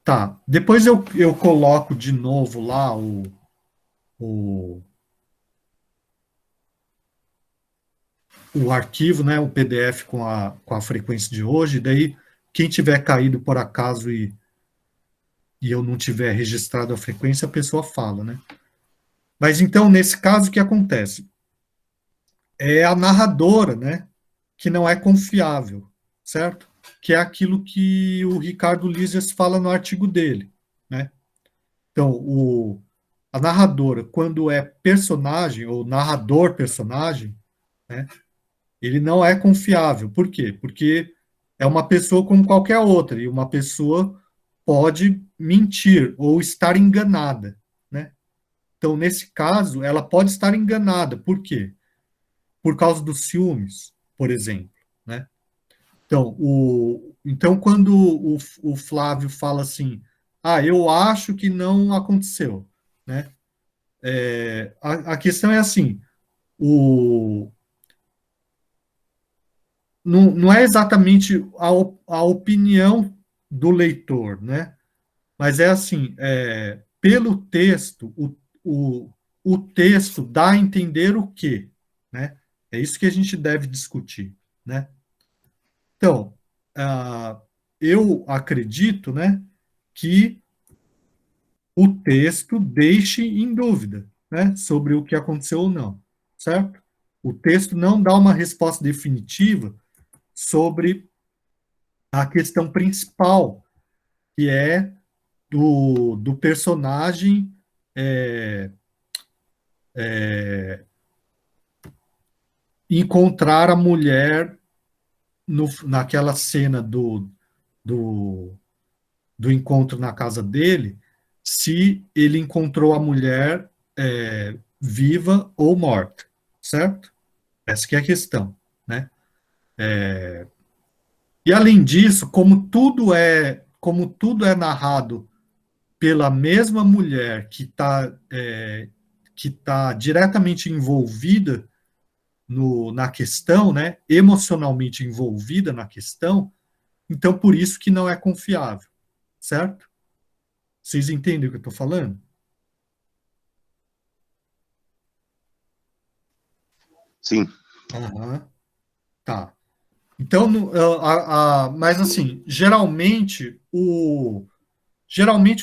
Tá, depois eu coloco de novo lá o, o arquivo, né, o PDF com a frequência de hoje, daí quem tiver caído por acaso e eu não tiver registrado a frequência, a pessoa fala, né? Mas então, nesse caso, o que acontece? É a narradora, né, que não é confiável, certo? Que é aquilo que o Ricardo Lises fala no artigo dele, né? Então, a narradora, quando é personagem, ou narrador-personagem, né, ele não é confiável. Por quê? Porque é uma pessoa como qualquer outra, e uma pessoa pode mentir ou estar enganada, né? Então, nesse caso, ela pode estar enganada. Por quê? Por causa dos ciúmes, por exemplo, né? Então quando o Flávio fala assim, eu acho que não aconteceu, né? A questão é assim, não é exatamente a opinião do leitor, né? Mas é assim, pelo texto, o texto dá a entender o quê, né? É isso que a gente deve discutir, né? Então, eu acredito, né, que o texto deixe em dúvida, né, sobre o que aconteceu ou não, certo? O texto não dá uma resposta definitiva sobre a questão principal, que é do personagem encontrar a mulher naquela cena do, do encontro na casa dele, se ele encontrou a mulher viva ou morta, certo? Essa que é a questão, né? E além disso, como tudo é narrado pela mesma mulher que tá diretamente envolvida na questão, né, emocionalmente envolvida na questão, então por isso que não é confiável, certo? Vocês entendem o que eu estou falando? Sim. Aham, tá. Então, mas assim, geralmente o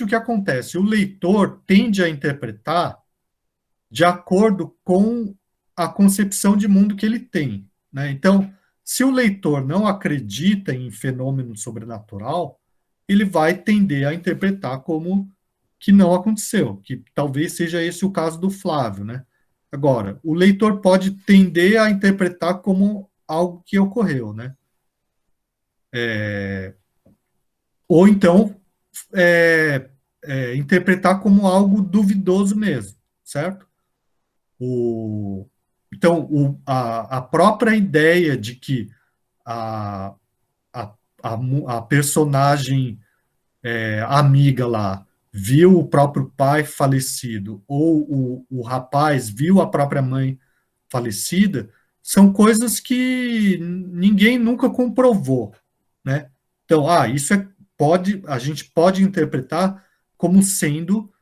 que acontece? O leitor tende a interpretar de acordo com a concepção de mundo que ele tem, né? Então, se o leitor não acredita em fenômeno sobrenatural, ele vai tender a interpretar como que não aconteceu, que talvez seja esse o caso do Flávio, né? Agora, o leitor pode tender a interpretar como algo que ocorreu, né? Ou então é, interpretar como algo duvidoso mesmo, certo? Então, a própria ideia de que a, a personagem amiga lá viu o próprio pai falecido, ou o rapaz viu a própria mãe falecida, são coisas que ninguém nunca comprovou, né? Então, isso a gente pode interpretar como sendo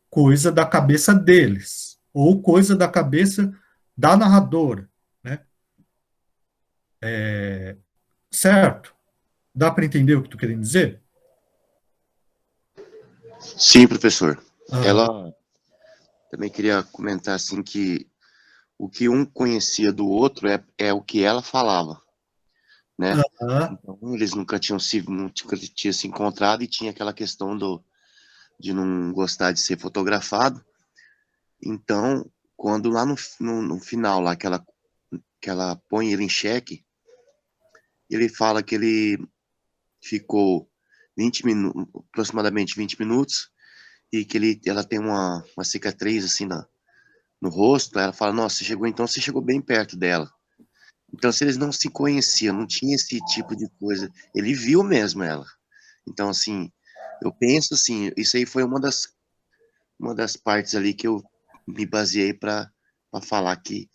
coisa da cabeça deles, ou coisa da cabeça da narradora, né? Certo? Dá para entender o que tu querendo dizer? Sim, professor. Aham, Ela também queria comentar assim que o que um conhecia do outro é o que ela falava, né? aham, Então, eles nunca tinham se encontrado e tinha aquela questão de não gostar de ser fotografado. Então, quando lá no final, lá que ela põe ele em xeque, ele fala que ele ficou 20 minutos, aproximadamente 20 minutos, e que ela tem uma cicatriz assim no rosto. Ela fala, nossa, você chegou bem perto dela. Então, se eles não se conheciam, não tinha esse tipo de coisa, ele viu mesmo ela. Então, assim, eu penso assim, isso aí foi uma das partes ali que eu me baseei para falar que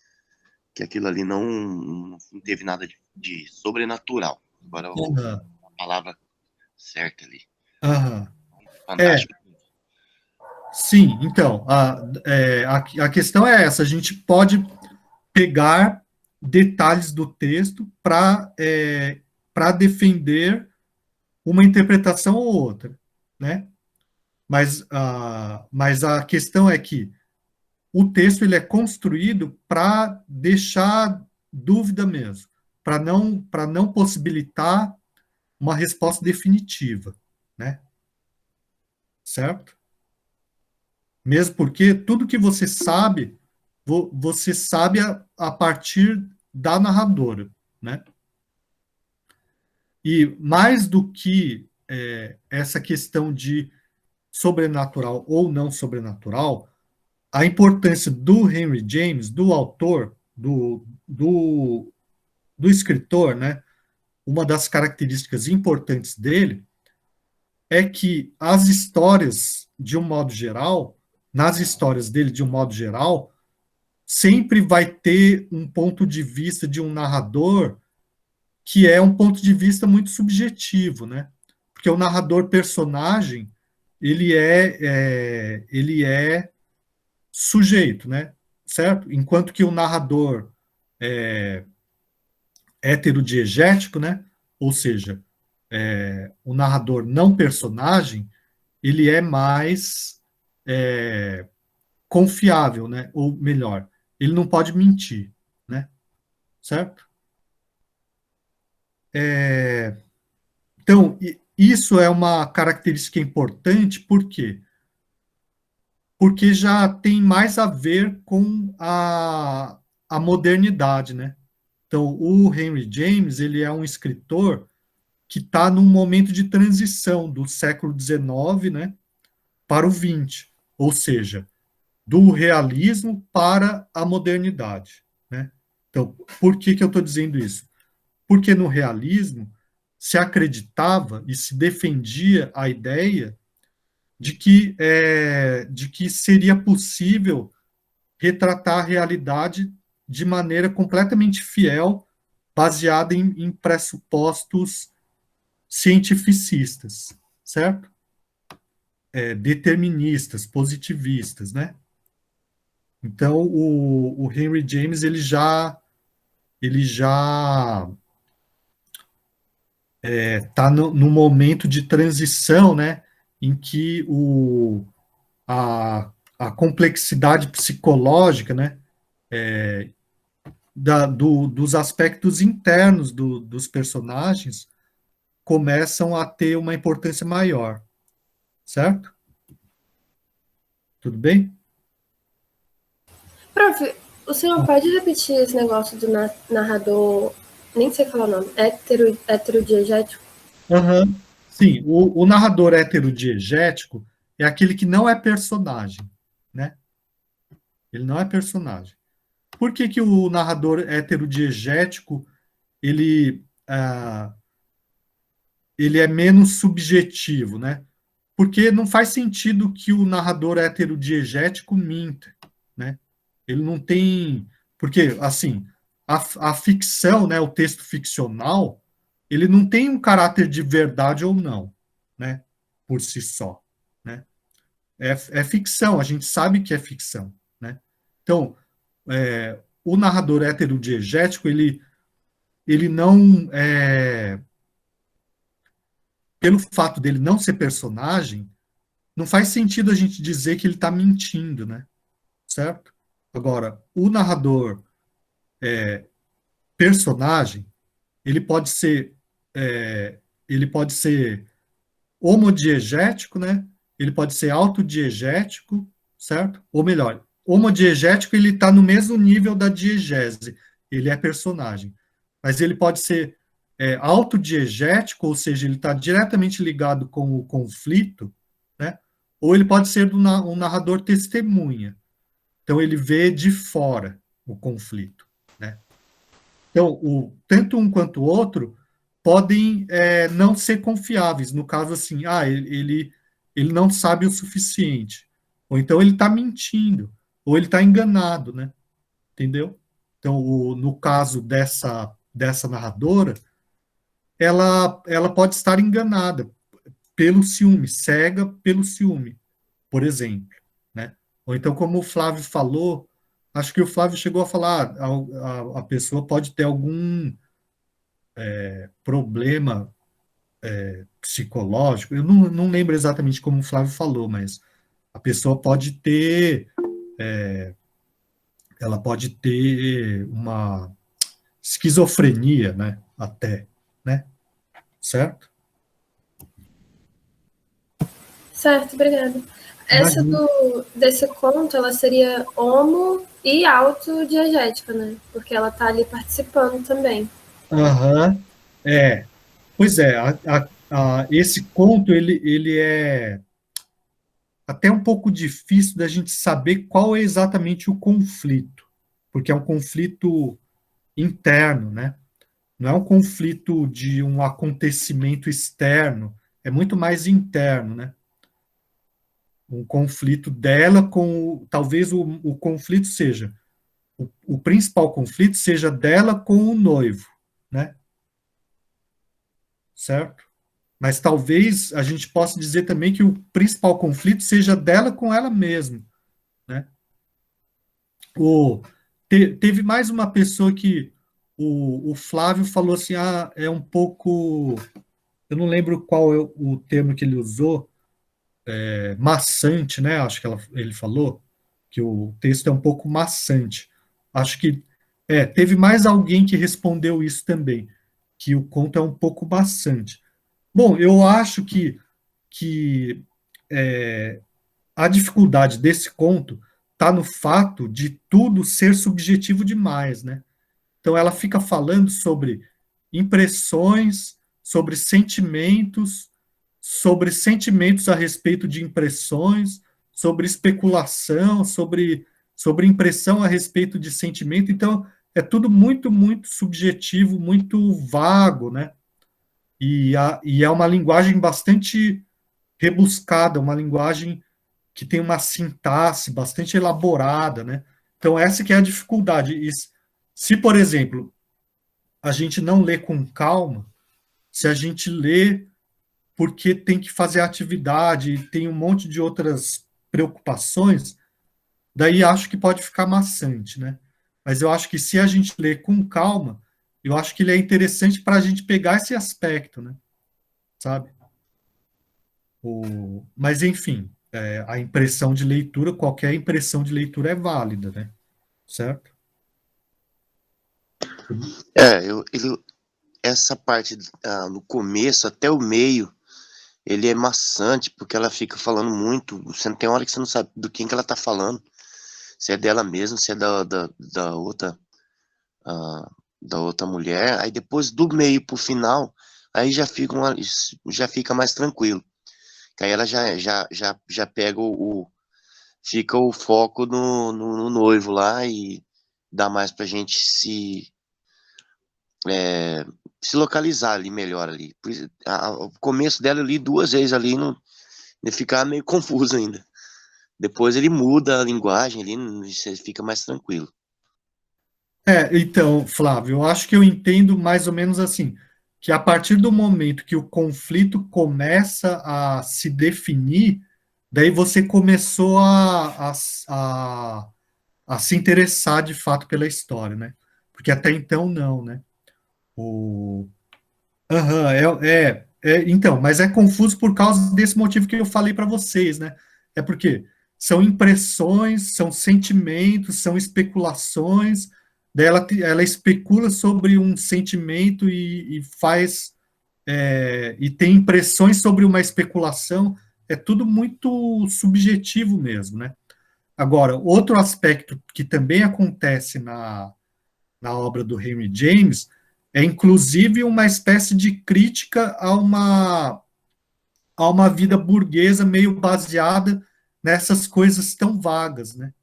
aquilo ali não teve nada de sobrenatural. Agora, aham, a palavra certa ali. aham. É, Fantástico. sim, então, a questão é essa, a gente pode pegar detalhes do texto para defender uma interpretação ou outra, né? Mas a questão é que o texto ele é construído para deixar dúvida mesmo, para não possibilitar uma resposta definitiva, né? Certo? Mesmo porque tudo que você sabe a partir da narradora, né? E mais do que essa questão de sobrenatural ou não sobrenatural, a importância do Henry James, do autor, do escritor, né? Uma das características importantes dele é que as histórias, de um modo geral, nas histórias dele, de um modo geral, sempre vai ter um ponto de vista de um narrador que é um ponto de vista muito subjetivo, né? Porque o narrador personagem ele é sujeito, né? Certo? Enquanto que o narrador heterodiegético, né? Ou seja, o narrador não personagem, ele é mais confiável, né? Ou melhor, ele não pode mentir, né? Certo? Então, isso é uma característica importante, por quê? Porque já tem mais a ver com a modernidade, né? Então, o Henry James, ele é um escritor que está num momento de transição do século XIX, né, para o XX, ou seja, do realismo para a modernidade, né? Então, por que eu estou dizendo isso? Porque no realismo se acreditava e se defendia a ideia de que seria possível retratar a realidade de maneira completamente fiel, baseada em pressupostos cientificistas, certo? Deterministas, positivistas, né? Então, o Henry James, ele já está no momento de transição, né, em que a complexidade psicológica, né, dos aspectos internos dos personagens começam a ter uma importância maior, certo? Tudo bem? Prof, o senhor pode repetir esse negócio do narrador, nem sei falar o nome, heterodiegético? Uhum. Sim, o narrador heterodiegético é aquele que não é personagem, né? Ele não é personagem. Por que o narrador heterodiegético ele, ele é menos subjetivo, né? Porque não faz sentido que o narrador heterodiegético minta, né? Ele não tem... Porque, assim, a ficção, né, o texto ficcional, ele não tem um caráter de verdade ou não, né? Por si só, né? É ficção, a gente sabe que é ficção, né? Então, o narrador heterodiegético, ele não... pelo fato dele não ser personagem, não faz sentido a gente dizer que ele está mentindo, né? Certo? Agora, o narrador personagem, ele pode ser ele pode ser homodiegético, né? Ele pode ser autodiegético, certo? Ou melhor, homodiegético ele está no mesmo nível da diegese, ele é personagem. Mas ele pode ser autodiegético, ou seja, ele está diretamente ligado com o conflito, né? Ou ele pode ser um narrador testemunha. Então ele vê de fora o conflito, né? Então, tanto um quanto o outro podem não ser confiáveis. No caso, assim, ele não sabe o suficiente. Ou então ele está mentindo, ou ele está enganado, né? Entendeu? Então, no caso dessa narradora, ela pode estar enganada pelo ciúme, cega pelo ciúme, por exemplo, né? Ou então, como o Flávio falou, acho que o Flávio chegou a falar, a pessoa pode ter algum problema psicológico, eu não lembro exatamente como o Flávio falou, mas a pessoa pode ter, ela pode ter uma esquizofrenia, né, até, né, certo? Certo, obrigada. Essa Imagina. desse conto, ela seria homo e autodiegética, né? Porque ela tá ali participando também. Aham, pois é, esse conto, ele é até um pouco difícil da gente saber qual é exatamente o conflito, porque é um conflito interno, né? Não é um conflito de um acontecimento externo, é muito mais interno, né? Um conflito dela com, talvez o conflito seja, o principal conflito seja dela com o noivo, né? Certo? Mas talvez a gente possa dizer também que o principal conflito seja dela com ela mesma, né? Teve mais uma pessoa que o Flávio falou assim, é um pouco, eu não lembro qual é o termo que ele usou, maçante, né? Acho que ele falou que o texto é um pouco maçante. Acho que teve mais alguém que respondeu isso também, que o conto é um pouco maçante. Bom, eu acho que a dificuldade desse conto está no fato de tudo ser subjetivo demais, né? Então ela fica falando sobre impressões, sobre sentimentos a respeito de impressões, sobre especulação, sobre impressão a respeito de sentimento. Então é tudo muito, muito subjetivo, muito vago, né? E é uma linguagem bastante rebuscada, uma linguagem que tem uma sintaxe bastante elaborada, né? Então essa que é a dificuldade. Se, por exemplo, a gente não lê com calma, se a gente lê porque tem que fazer atividade, tem um monte de outras preocupações, daí acho que pode ficar maçante, né? Mas eu acho que se a gente lê com calma, eu acho que ele é interessante para a gente pegar esse aspecto, né? Sabe? Mas, enfim, a impressão de leitura, qualquer impressão de leitura é válida, né? Certo? Essa parte no começo até o meio, ele é maçante, porque ela fica falando muito, você não tem hora que você não sabe do que ela tá falando, se é dela mesma, se é da outra, da outra mulher, aí depois do meio pro final, aí já fica mais tranquilo, que aí ela já pega fica o foco no noivo lá e dá mais pra gente se localizar ali melhor ali. O começo dela eu li 2 vezes ali, não ficar meio confuso ainda. Depois ele muda a linguagem ali, você fica mais tranquilo. Então, Flávio, eu acho que eu entendo mais ou menos assim, que a partir do momento que o conflito começa a se definir, daí você começou a se interessar de fato pela história, né? Porque até então não, né? O... Aham, então, mas é confuso por causa desse motivo que eu falei para vocês, né? É porque são impressões, são sentimentos, são especulações, daí ela especula sobre um sentimento e faz, e tem impressões sobre uma especulação, é tudo muito subjetivo mesmo, né? Agora, outro aspecto que também acontece na obra do Henry James é inclusive uma espécie de crítica a uma vida burguesa meio baseada nessas coisas tão vagas, né?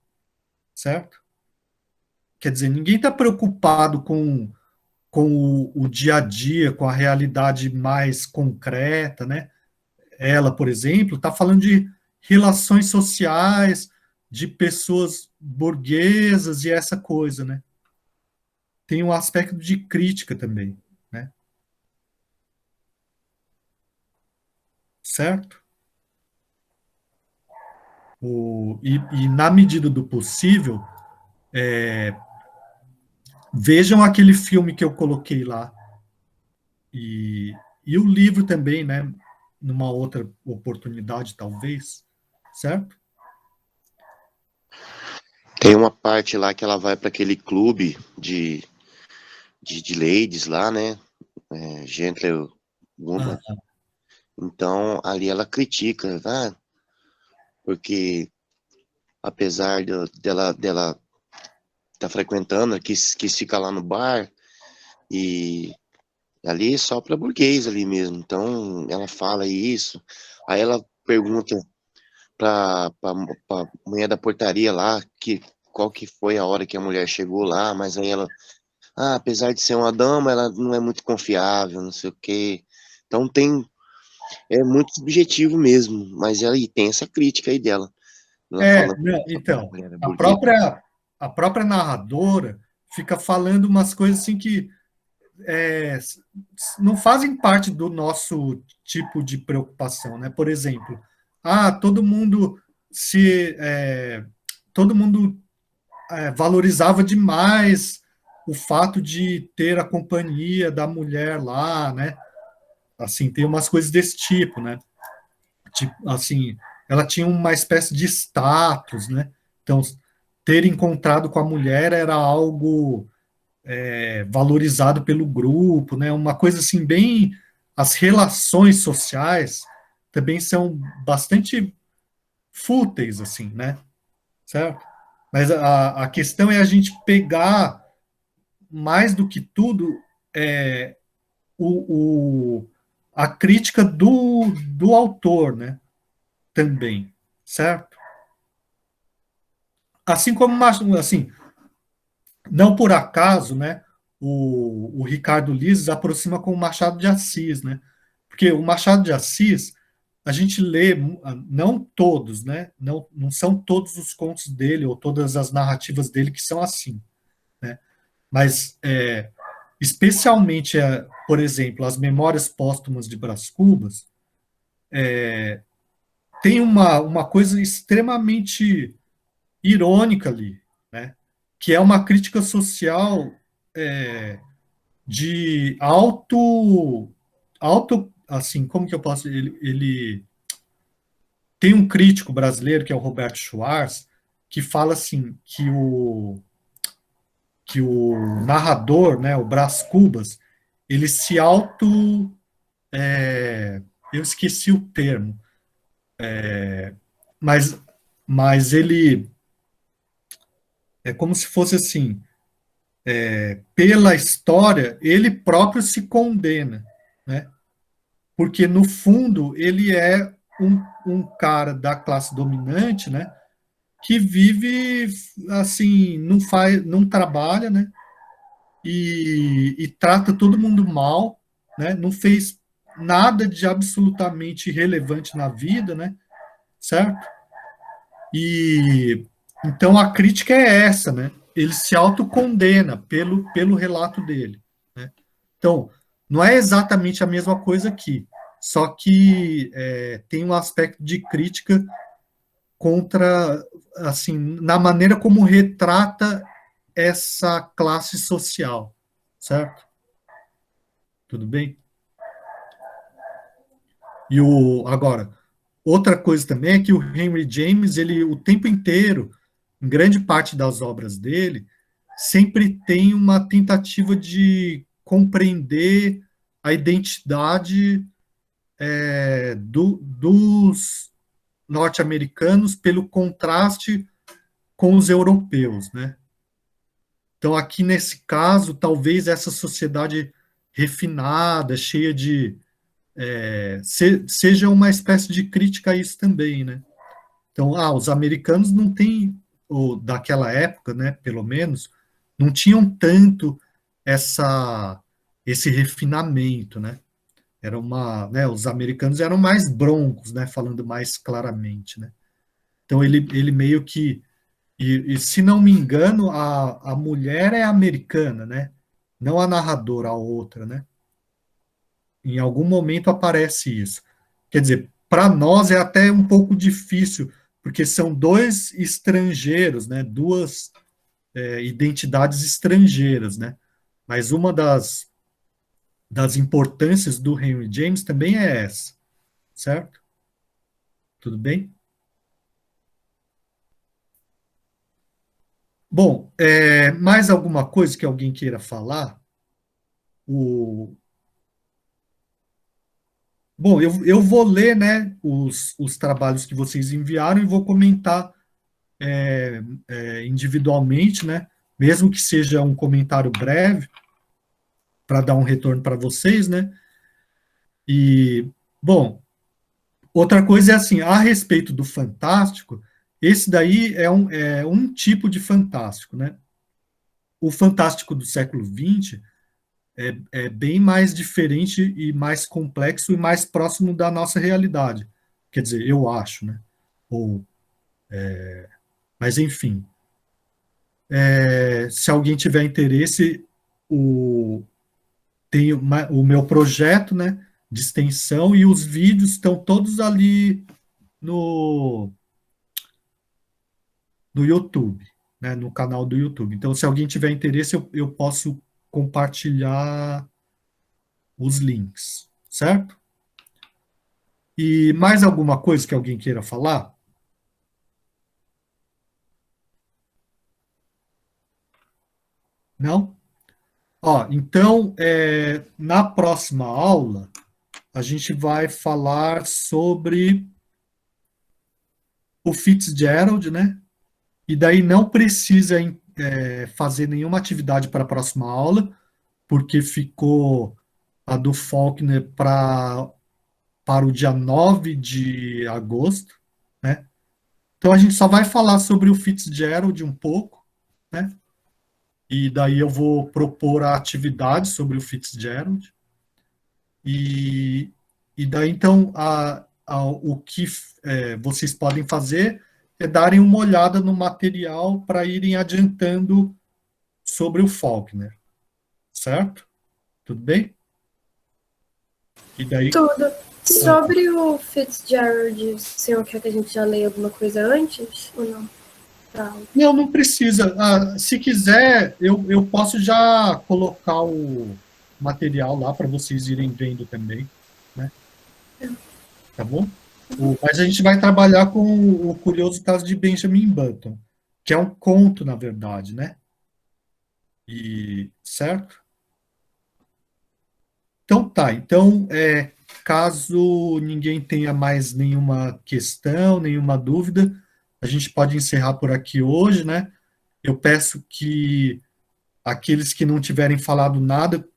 Certo? Quer dizer, ninguém está preocupado com o dia a dia, com a realidade mais concreta, né? Ela, por exemplo, está falando de relações sociais, de pessoas burguesas e essa coisa, né? Tem um aspecto de crítica também, né? Certo? E na medida do possível, vejam aquele filme que eu coloquei lá e, e o livro também, né? Numa outra oportunidade, talvez, certo? Tem uma parte lá que ela vai para aquele clube de ladies lá, né? Gentlewoman. Então, ali ela critica, porque apesar dela tá frequentando, quis ficar lá no bar, e ali é só para burguês ali mesmo. Então, ela fala isso, aí ela pergunta pra mulher da portaria lá, qual que foi a hora que a mulher chegou lá, mas aí ela, apesar de ser uma dama, ela não é muito confiável, não sei o quê. Então é muito subjetivo mesmo, mas ela e tem essa crítica aí dela. Ela falando Não, que então, a mulher é a burguesa. própria narradora fica falando umas coisas assim que é, não fazem parte do nosso tipo de preocupação, né? Por exemplo, todo mundo todo mundo valorizava demais o fato de ter a companhia da mulher lá, né? Assim, tem umas coisas desse tipo, né? Tipo, assim, ela tinha uma espécie de status, né? Então, ter encontrado com a mulher era algo valorizado pelo grupo, né? Uma coisa assim bem, as relações sociais também são bastante fúteis, assim, né? Certo? Mas a questão é a gente pegar mais do que tudo o, o a crítica do autor, né? Também, certo? Assim como, assim, não por acaso, né? O Ricardo Lises aproxima com o Machado de Assis, né? Porque o Machado de Assis, a gente lê, não todos, né? Não são todos os contos dele ou todas as narrativas dele que são assim, né? Mas, especialmente, por exemplo, as Memórias Póstumas de Brás Cubas, tem uma coisa extremamente irônica ali, né? Que é uma crítica social de assim, como que eu posso... Ele tem um crítico brasileiro, que é o Roberto Schwartz, que fala assim, que o narrador, né, o Brás Cubas, ele se auto... eu esqueci o termo, mas, mas ele é como se fosse assim, pela história, ele próprio se condena, né? Porque, no fundo, ele é um cara da classe dominante, né? Que vive, assim, não trabalha, né? E trata todo mundo mal, né? Não fez nada de absolutamente relevante na vida, né? Certo? E então a crítica é essa, né? Ele se autocondena pelo relato dele, né? Então, não é exatamente a mesma coisa aqui, só que tem um aspecto de crítica contra, assim, na maneira como retrata essa classe social, certo? Tudo bem? Agora, outra coisa também é que o Henry James, ele o tempo inteiro, em grande parte das obras dele, sempre tem uma tentativa de compreender a identidade dos norte-americanos pelo contraste com os europeus, né? Então, aqui nesse caso, talvez essa sociedade refinada, cheia de seja uma espécie de crítica a isso também, né? Então, os americanos não têm, ou daquela época, né, pelo menos, não tinham tanto esse refinamento, né? Os americanos eram mais broncos, né, falando mais claramente, né? Então ele meio que, e se não me engano, a mulher é americana, né? Não a narradora, a outra, né? Em algum momento aparece isso. Quer dizer, para nós é até um pouco difícil, porque são dois estrangeiros, né? Duas identidades estrangeiras, né? Mas uma das importâncias do Henry James também é essa, certo? Tudo bem? Bom, mais alguma coisa que alguém queira falar? O, Bom, eu vou ler, né, os trabalhos que vocês enviaram e vou comentar individualmente, né, mesmo que seja um comentário breve, para dar um retorno para vocês, né? E, bom, outra coisa é assim, a respeito do fantástico, esse daí é um tipo de fantástico, né? O fantástico do século XX é bem mais diferente e mais complexo e mais próximo da nossa realidade. Quer dizer, eu acho, né? Ou, mas, enfim, se alguém tiver interesse, tem o meu projeto, né, de extensão, e os vídeos estão todos ali no, no YouTube, né, no canal do YouTube. Então, se alguém tiver interesse, eu posso compartilhar os links, certo? E mais alguma coisa que alguém queira falar? Não? Ó, então, na próxima aula, a gente vai falar sobre o Fitzgerald, né? E daí não precisa fazer nenhuma atividade para a próxima aula, porque ficou a do Faulkner para o dia 9 de agosto, né? Então a gente só vai falar sobre o Fitzgerald um pouco, né? E daí eu vou propor a atividade sobre o Fitzgerald. E, e daí, então, o que vocês podem fazer é darem uma olhada no material para irem adiantando sobre o Faulkner, certo? Tudo bem? E daí, Tudo. Sobre o Fitzgerald, o senhor quer que a gente já leia alguma coisa antes ou não? Tá. não precisa. Se quiser, eu posso já colocar o material lá para vocês irem vendo também, né? Tá bom? Mas a gente vai trabalhar com o curioso caso de Benjamin Button, que é um conto, na verdade, né? Certo? Então tá. Então, caso ninguém tenha mais nenhuma questão, nenhuma dúvida, a gente pode encerrar por aqui hoje, né? Eu peço que aqueles que não tiverem falado nada,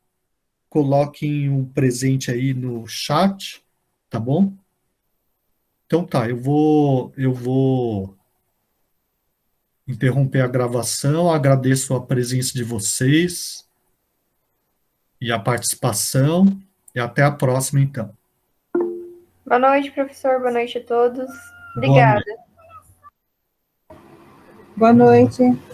coloquem um presente aí no chat, tá bom? Então tá, eu vou interromper a gravação, agradeço a presença de vocês e a participação, e até a próxima, então. Boa noite, professor. Boa noite a todos. Boa Obrigada. noite. Boa noite.